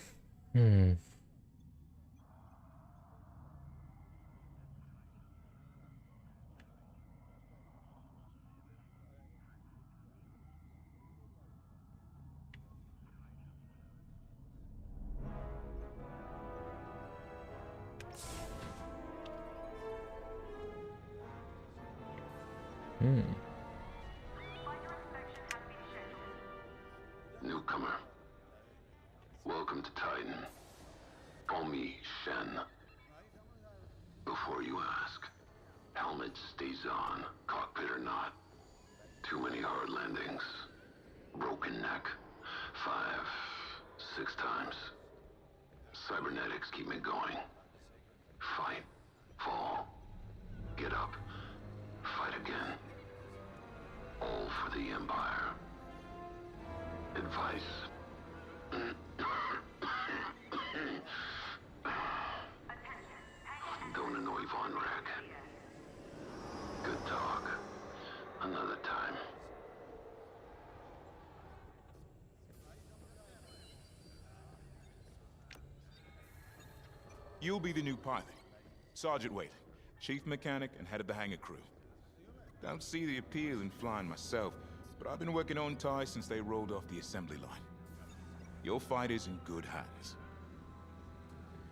Newcomer. Welcome to Titan. Call me Shen. Before you ask, helmet stays on, cockpit or not. Too many hard landings. Broken neck. 5, 6 times. Cybernetics keep me going. Fight. Fall. Get up. Fight again. All for the Empire. Advice. Don't annoy Von Rack. Good talk. Another time. You'll be the new pilot. Sergeant Wade, chief mechanic and head of the hangar crew. Don't see the appeal in flying myself, but I've been working on TIE since they rolled off the assembly line. Your fight is in good hands.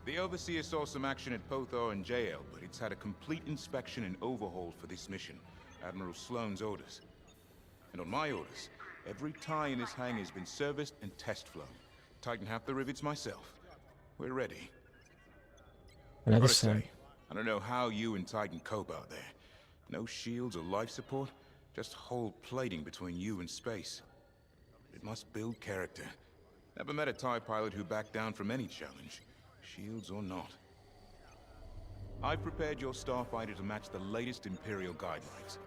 The Overseer saw some action at Pothar and JL, but it's had a complete inspection and overhaul for this mission, Admiral Sloane's orders. And on my orders, every TIE in this hangar has been serviced and test flown. Tighten half the rivets myself. We're ready. Another Gotta say, son. I don't know how you and Titan cope out there. No shields or life support, just whole plating between you and space. It must build character. Never met a TIE pilot who backed down from any challenge, shields or not. I've prepared your starfighter to match the latest Imperial guidelines.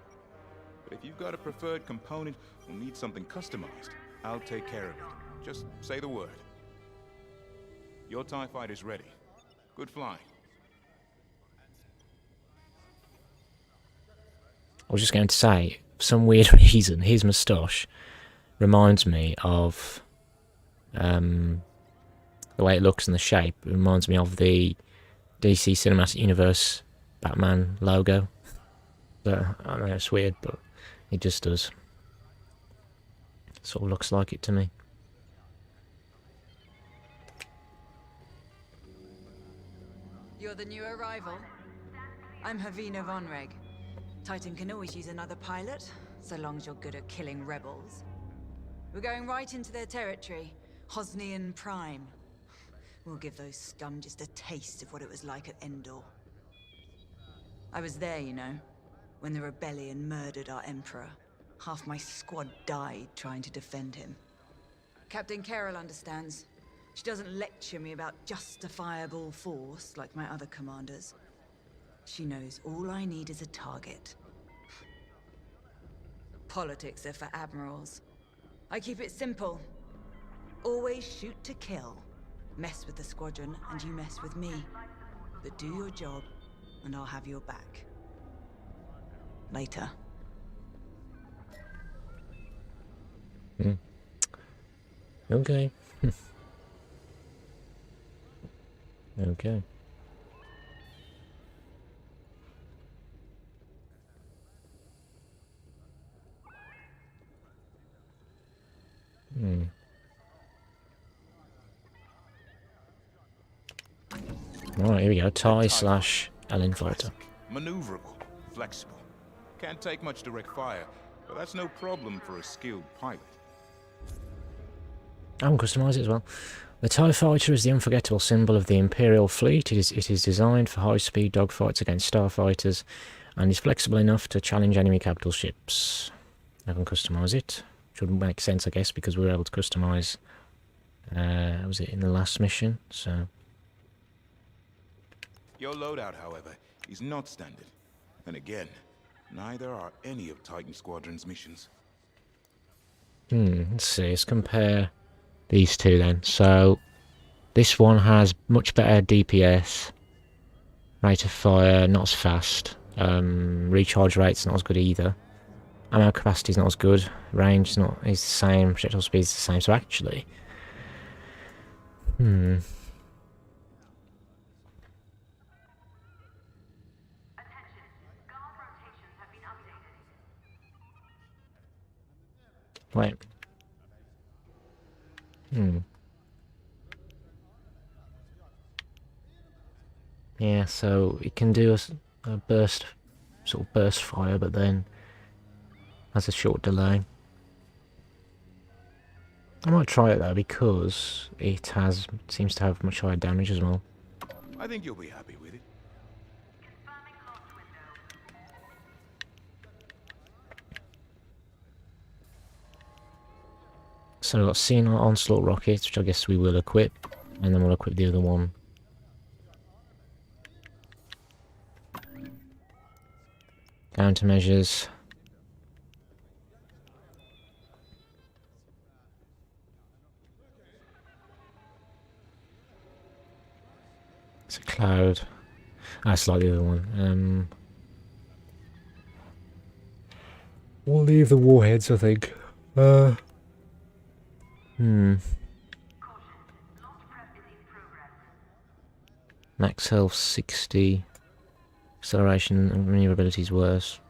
But if you've got a preferred component or need something customized, I'll take care of it. Just say the word. Your TIE fighter's ready. Good flying. I was just going to say, for some weird reason, his moustache reminds me of the way it looks and the shape. It reminds me of the DC Cinematic Universe Batman logo. So, I don't know, it's weird, but it just does. Sort of looks like it to me. You're the new arrival? I'm Havina Vonreg. Titan can always use another pilot, so long as you're good at killing rebels. We're going right into their territory, Hosnian Prime. We'll give those scum just a taste of what it was like at Endor. I was there, you know, when the rebellion murdered our Emperor. Half my squad died trying to defend him. Captain Carroll understands. She doesn't lecture me about justifiable force like my other commanders. She knows all I need is a target. Politics are for admirals. I keep it simple. Always shoot to kill. Mess with the squadron, and you mess with me. But do your job, and I'll have your back. Later. Okay. Okay. Alright, here we go. TIE slash Alien fighter. Maneuverable, flexible. Can't take much direct fire, but that's no problem for a skilled pilot. I can customise it as well. The TIE fighter is the unforgettable symbol of the Imperial fleet. It is designed for high-speed dogfights against starfighters and is flexible enough to challenge enemy capital ships. I can customise it. Should make sense, I guess, because we were able to customise, was it in the last mission? So. Your loadout, however, is not standard. And again, neither are any of Titan Squadron's missions. Let's see, let's compare these two then. So, this one has much better DPS, rate of fire, not as fast, recharge rate's not as good either, ammo capacity is not as good, range is the same, projectile speed is the same, so actually, wait. Yeah, so it can do a burst, sort of burst fire, but then has a short delay. I might try it though, because it seems to have much higher damage as well. I think you'll be happy with it. So we've got Xenon Onslaught rockets, which I guess we will equip, and then we'll equip the other one. Countermeasures. It's a cloud. That's like the other one. We'll leave the warheads, I think. Max health 60. Acceleration and maneuverability is worse.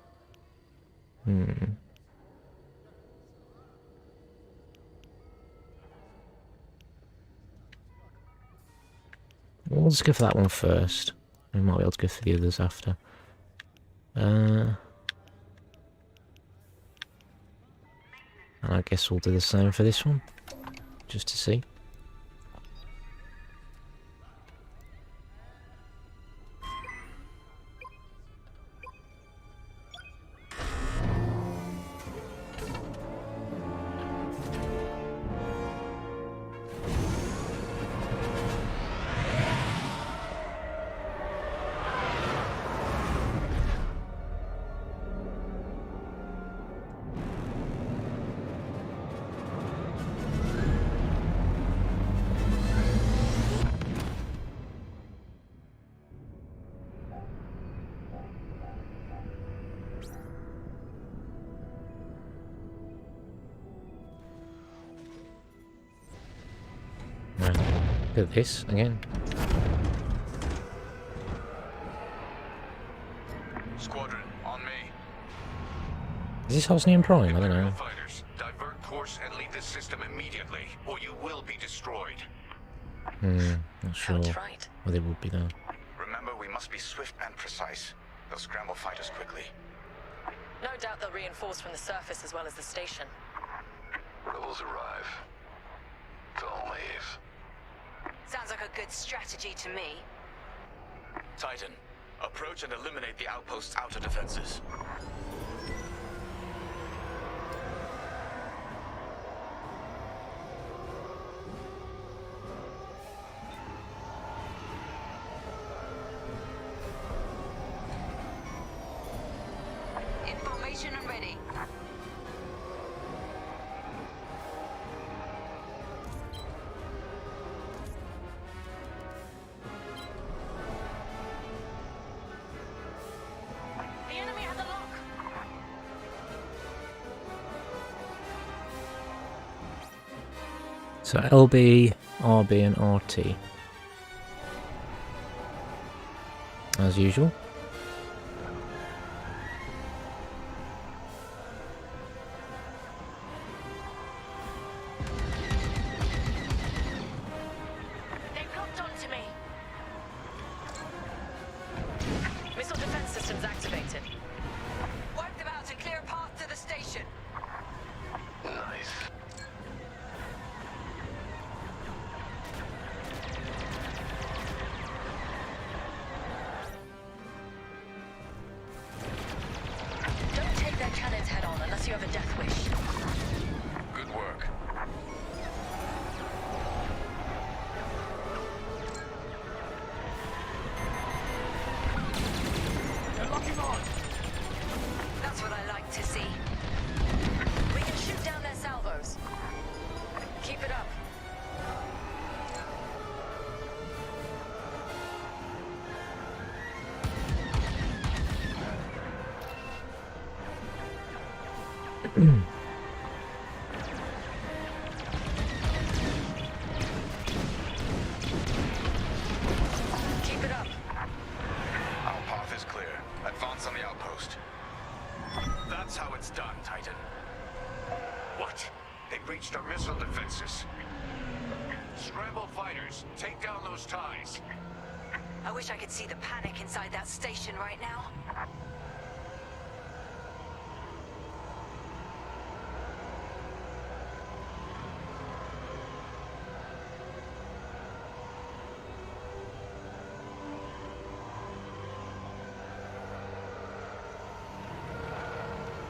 We'll just go for that one first. We might be able to go for the others after. And I guess we'll do the same for this one, just to see. at this again. Squadron, on me. Is this Hosnian Prime? I don't know. Fighters, divert course and leave this system immediately, or you will be destroyed. Not sure. Sounds right. Well, they would be though. Remember, we must be swift and precise. They'll scramble fighters quickly. No doubt they'll reinforce from the surface as well as the station. Rebels arrive. Don't leave. Sounds like a good strategy to me. Titan, approach and eliminate the outpost's outer defenses. Information and ready. The enemy has a lock. So LB, RB, and RT. As usual. They've locked onto me. Missile defense systems activated. Wipe them out and clear a path to the station. Nice. Don't take their cannons head on unless you have a death wish. Good work. That's what I like to see. We can shoot down their salvos. Keep it up. Keep it up. Our path is clear. Advance on the outpost. That's how it's done, Titan. What? They breached our missile defenses. Scramble fighters, take down those ties. I wish I could see the panic inside that station right now.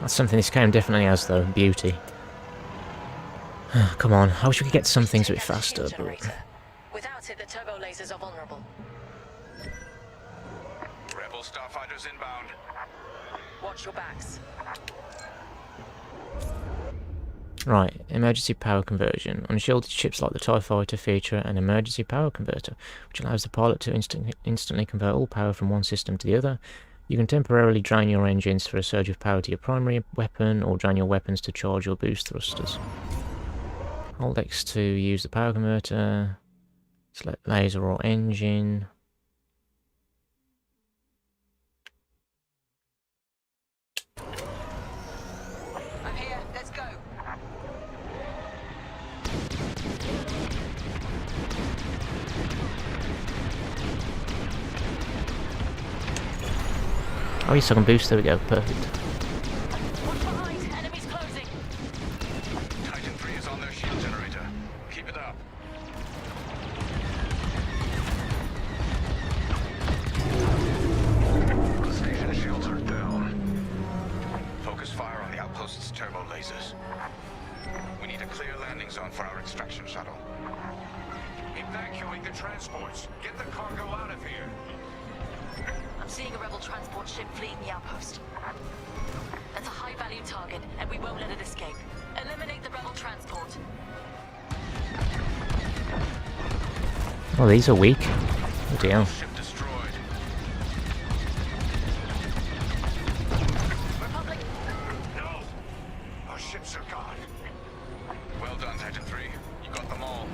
That's something this game definitely has, though. Beauty. Come on, I wish we could get some things a bit faster, but... Without it, the turbo lasers are vulnerable. Rebel starfighters inbound. Watch your backs. Right, emergency power conversion. Unshielded ships like the TIE Fighter feature an emergency power converter, which allows the pilot to instantly convert all power from one system to the other. You can temporarily drain your engines for a surge of power to your primary weapon, or drain your weapons to charge or boost thrusters. Hold X to use the power converter. Select laser or engine. I'm here. Let's go. Oh, yes, I can boost. There we go. Perfect. Watch behind. Enemies closing. Titan 3 is on their shield generator. Keep it up. The station shields are down. Focus fire on the outpost's turbo lasers. We need a clear landing zone for our extraction shuttle. Evacuate the transports. Get the cargo out of here. I'm seeing a rebel transport ship fleeing the outpost. That's a high-value target, and we won't let it escape. Eliminate the rebel transport. Oh, these are weak. Oh dear. Ship destroyed. Republic. No! Our ships are gone. Well done, Titan 3. You got them all.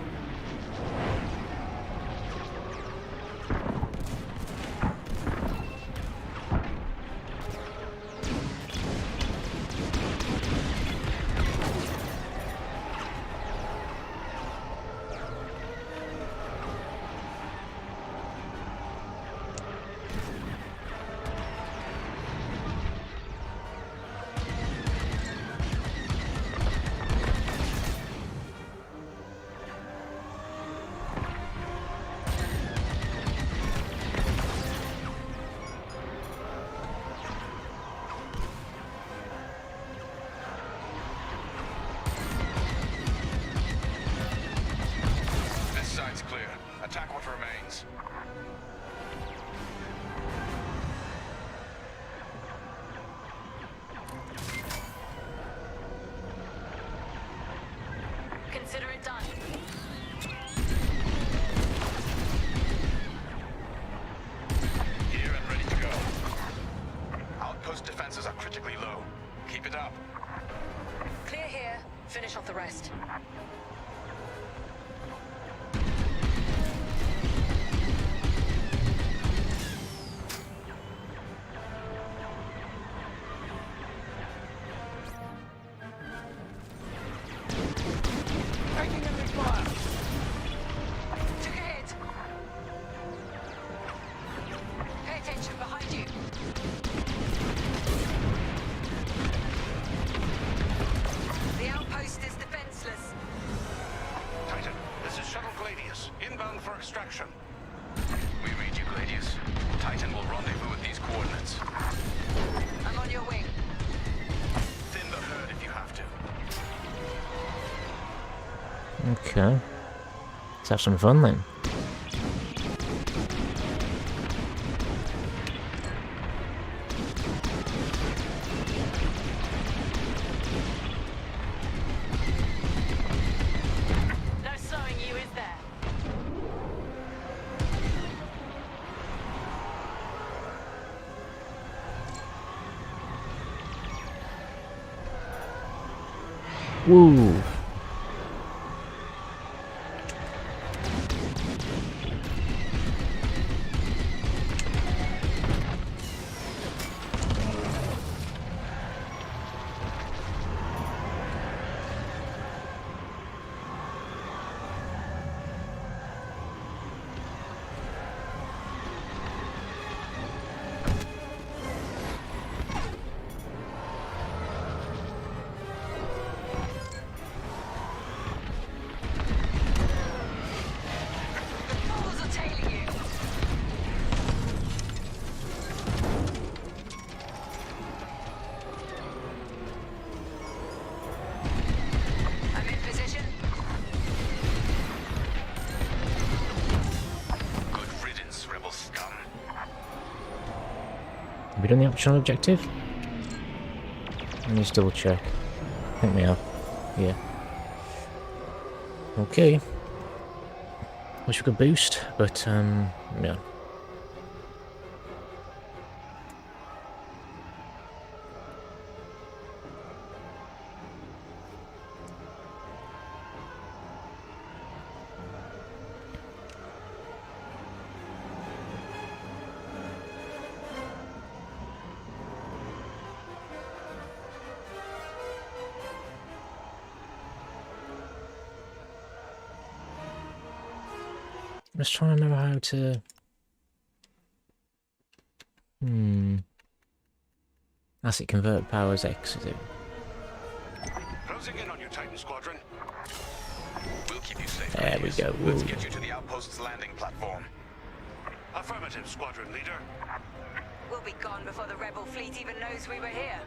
defenses are critically low. Keep it up. Clear here. Finish off the rest. Taking enemy fire! Took a hit. Pay attention behind you. The outpost is defenseless. Titan, this is Shuttle Gladius, inbound for extraction. We read you, Gladius. Titan will rendezvous at these coordinates. I'm on your wing. Thin the herd if you have to. Okay. Let's have some fun then. No slowing you, is there? Woo! Fools are tailing you. I'm in position. Good riddance, rebel scum. Have we done the optional objective? Let me just double check. I think we have. Yeah. Okay. Wish we could boost, but yeah. I'm just trying to remember how to... Asset convert powers X, is it? Closing in on you, Titan Squadron. We'll keep you safe. There we go. Let's Woo. get you to the outpost's landing platform. Affirmative, Squadron Leader. We'll be gone before the rebel fleet even knows we were here.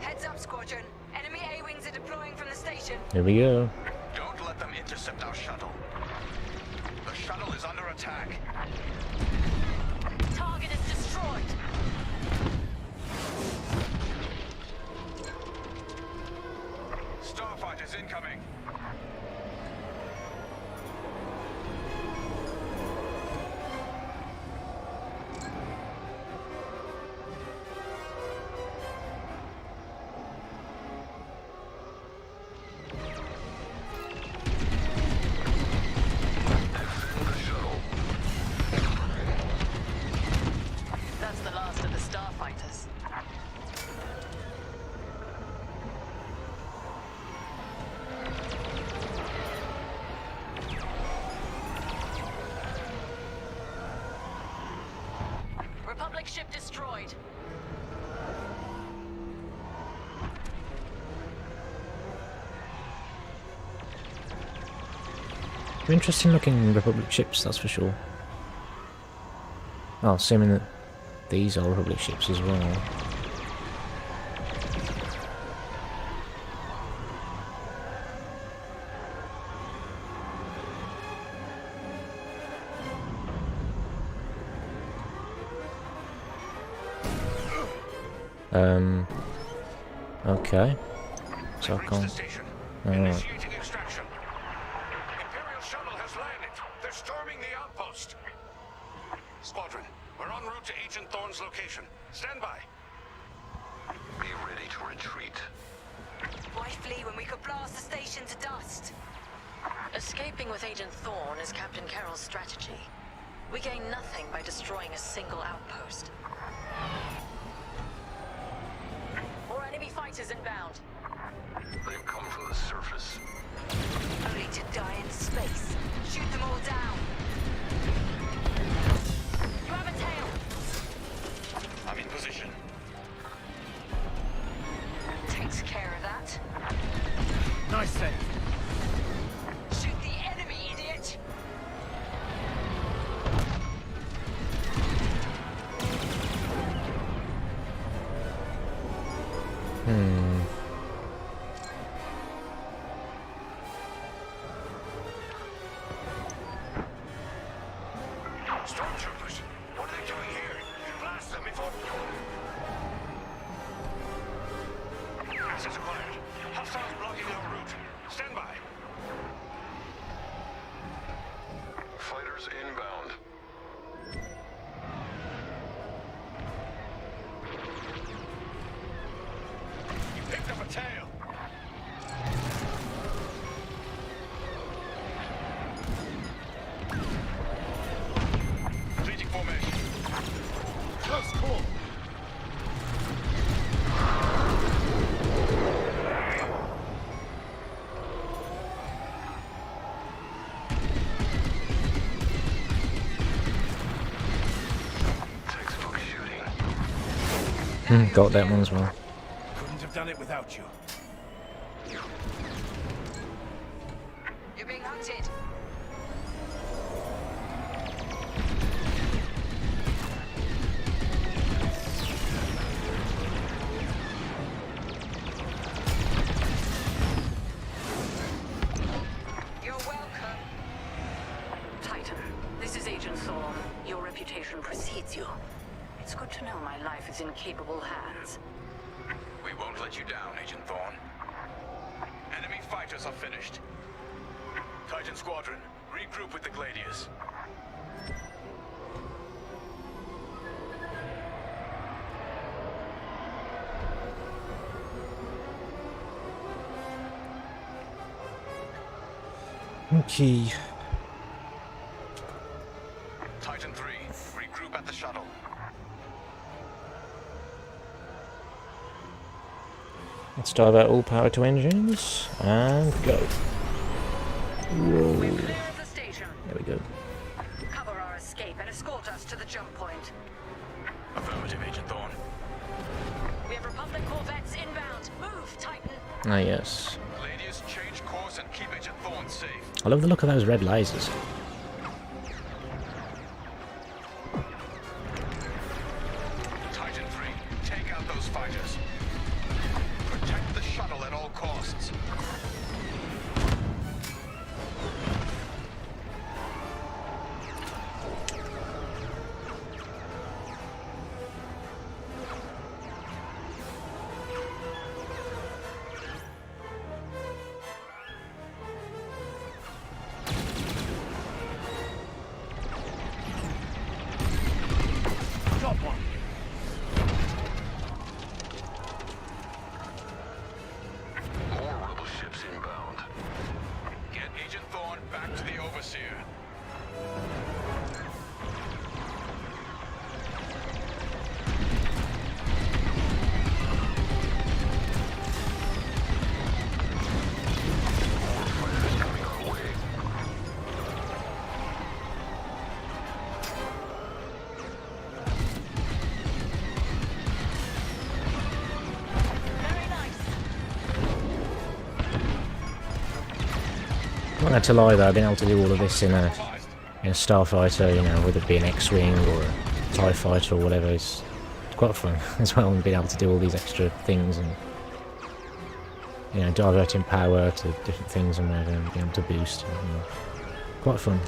Heads up, Squadron. Enemy A-wings are deploying from the station. Here we go. Don't let them intercept our shuttle. The shuttle is under attack. Target is destroyed. Starfighters incoming. That's the last of the starfighters. Republic ship destroyed. They're interesting looking Republic ships, that's for sure. Oh, assuming that these are Republic ships as well. Okay. So I can't... Alright. Bravo's location. Stand by. Be ready to retreat. Why flee when we could blast the station to dust? Escaping with Agent Thorne is Captain Carroll's strategy. We gain nothing by destroying a single outpost. More enemy fighters inbound. They've come from the surface. Only to die in space. Shoot them all down. You have a tail. I'm in position. Takes care of that. Nice save. Shoot the enemy, idiot! Stormtroopers! What are they doing here? Blast them before... Access acquired. Hostiles blocking our route. Stand by. Fighters inbound. You picked up a tail. Completing formation. Close call. Textbook shooting. Got that one as well. Couldn't have done it without you. You're being hunted. You're welcome. Titan, this is Agent Thorne. Your reputation precedes you. It's good to know my life is in capable hands. We won't let you down, Agent Thorne. Enemy fighters are finished. Titan Squadron, regroup with the Gladius. Okay. Titan 3, regroup at the shuttle. Let's divert all power to engines and go. Whoa. We've cleared the station. There we go. Cover our escape and escort us to the jump point. Affirmative, Agent Thorne. We have Republic corvettes inbound. Move, Titan. Ah, yes. Gladius, change course and keep Agent Thorne safe. I love the look of those red lasers. Titan 3, take out those fighters. Protect the shuttle at all costs. Got one. More rebel ships inbound. Get Agent Thorne back to the Overseer. Fighters coming our way. Very nice. I'm not going to lie though, I've been able to do all of this in a starfighter, you know, whether it be an X-Wing or a TIE fighter or whatever. It's quite fun as well, and being able to do all these extra things and, you know, diverting power to different things and whatever, and being able to boost. You know, quite fun.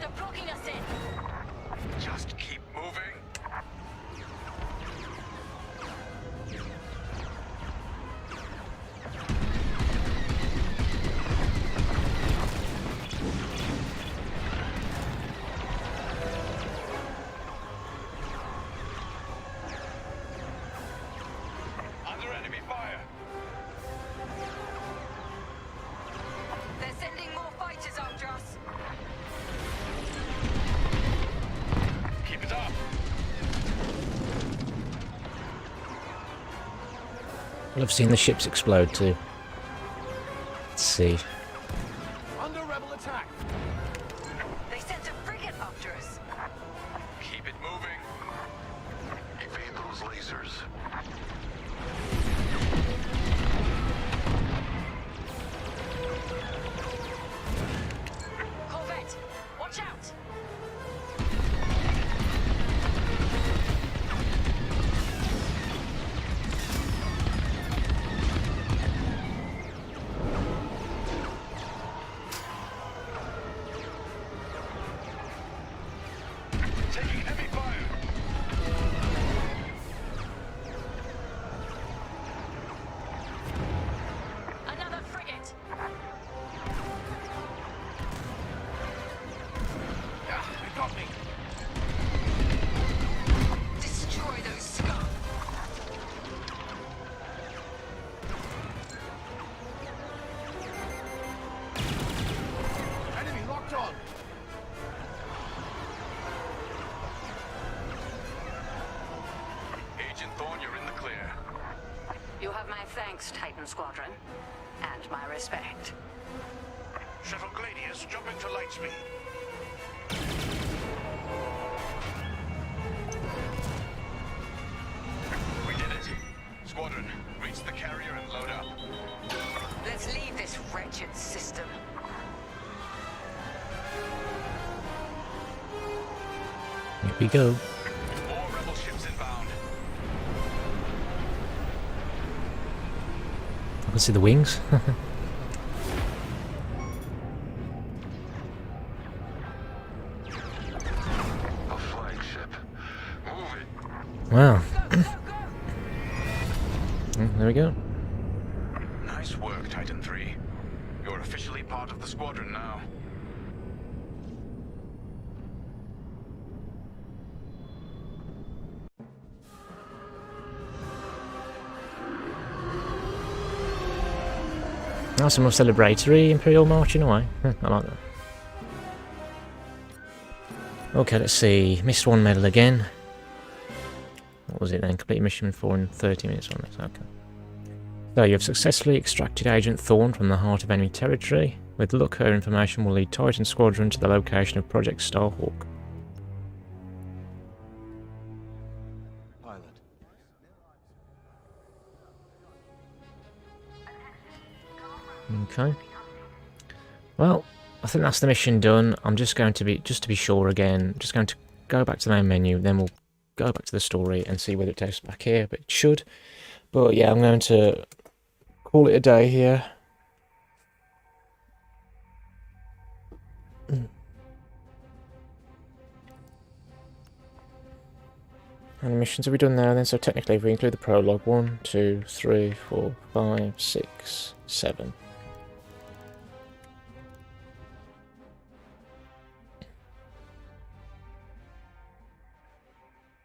They're blocking us in. Just keep moving. I love seeing the ships explode too. Let's see. Under rebel attack. They sent a frigate after us. Keep it moving. Evade those lasers. Corvette, watch out! Taking heavy fire. Another frigate! They got me. Destroy those scum! Enemy locked on. Agent Thorne, you're in the clear. You have my thanks, Titan Squadron. And my respect. Shuttle Gladius, jump into lightspeed. We did it. Squadron, reach the carrier and load up. Let's leave this wretched system. Here we go. More rebel ships inbound. I can see the wings. A flagship. Move it. Wow. There we go. Nice work, Titan 3. You're officially part of the squadron now. That's some more celebratory Imperial March in a way. I like that. Okay, let's see. Missed one medal again. What was it then? Complete mission in 4 and 30 minutes on this. Okay. So you have successfully extracted Agent Thorne from the heart of enemy territory. With luck, her information will lead Titan Squadron to the location of Project Starhawk. Pilot. Okay. Well, I think that's the mission done. I'm just going to be sure again, just going to go back to the main menu, then we'll go back to the story and see whether it takes us back here, but it should. But yeah, I'm going to call it a day here. How many missions have we done now then? So technically if we include the prologue, 1, 2, 3, 4, 5, 6, 7.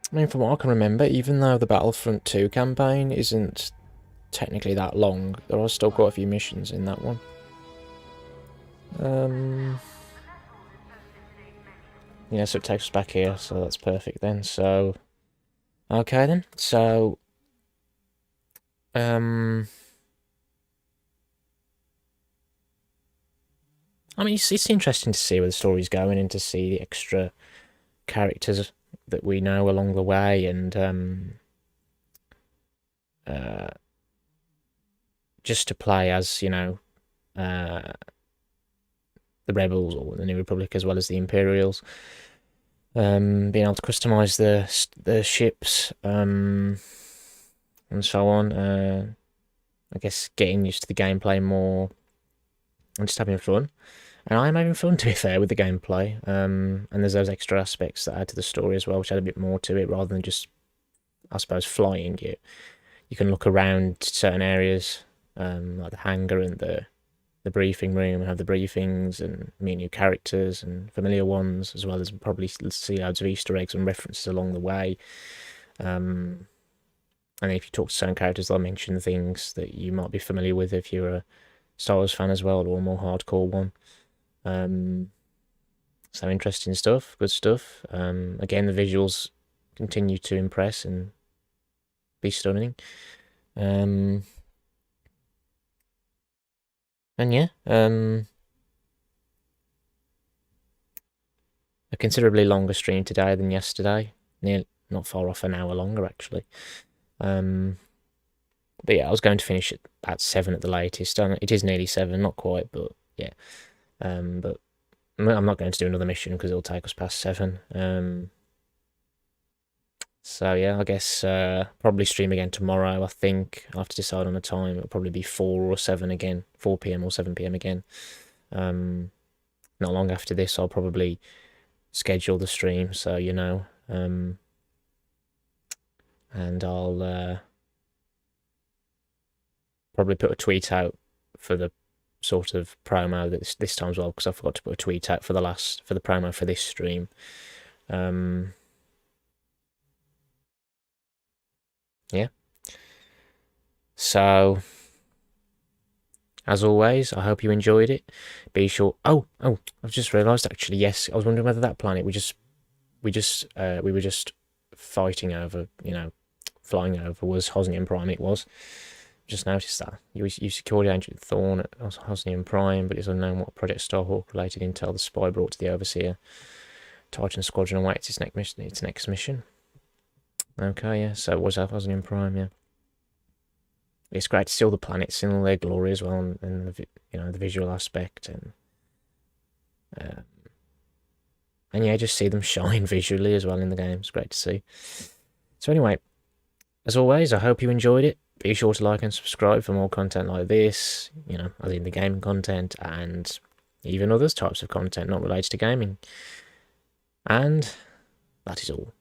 I mean, from what I can remember, even though the Battlefront 2 campaign isn't technically that long, there are still quite a few missions in that one. Yeah, so it takes us back here, so that's perfect then. So, okay then. So, I mean, it's interesting to see where the story's going and to see the extra characters that we know along the way, and just to play as, you know, the Rebels or the New Republic as well as the Imperials, being able to customize the ships and so on. I guess getting used to the gameplay more and just having fun. And I am having fun, to be fair, with the gameplay. And there's those extra aspects that add to the story as well, which add a bit more to it, rather than just, I suppose, flying it. You can look around certain areas, like the hangar and the briefing room, and have the briefings and meet new characters and familiar ones, as well as probably see loads of Easter eggs and references along the way. And if you talk to certain characters, they'll mention things that you might be familiar with if you're a Star Wars fan as well, or a more hardcore one. So interesting stuff, good stuff. Again, the visuals continue to impress and be stunning. And yeah, a considerably longer stream today than yesterday. Not far off an hour longer, actually. But yeah, I was going to finish it at 7 at the latest. It is nearly 7, not quite, but yeah. But I'm not going to do another mission because it'll take us past 7. So yeah, I guess probably stream again tomorrow. I think I'll have to decide on a time. It'll probably be 4 or 7 again, 4 p.m. or 7 p.m. again. Not long after this, I'll probably schedule the stream, so you know. And I'll probably put a tweet out for the sort of promo this time as well, because I forgot to put a tweet out for the promo for this stream. Yeah. So, as always, I hope you enjoyed it. Be sure. Oh, I've just realised actually. Yes, I was wondering whether that planet we were just fighting over, flying over, was Hosnian Prime. It was. Just noticed that. You secured the Ancient Thorn at Hosnian Prime, but it's unknown what Project Starhawk related intel the spy brought to the Overseer. Titan Squadron awaits its next mission. Okay, yeah, so it was Hosnian Prime, yeah. It's great to see all the planets in all their glory as well, and the visual aspect, and yeah, just see them shine visually as well in the game. It's great to see. So anyway, as always, I hope you enjoyed it. Be sure to like and subscribe for more content like this, as in the gaming content, and even other types of content not related to gaming. And that is all.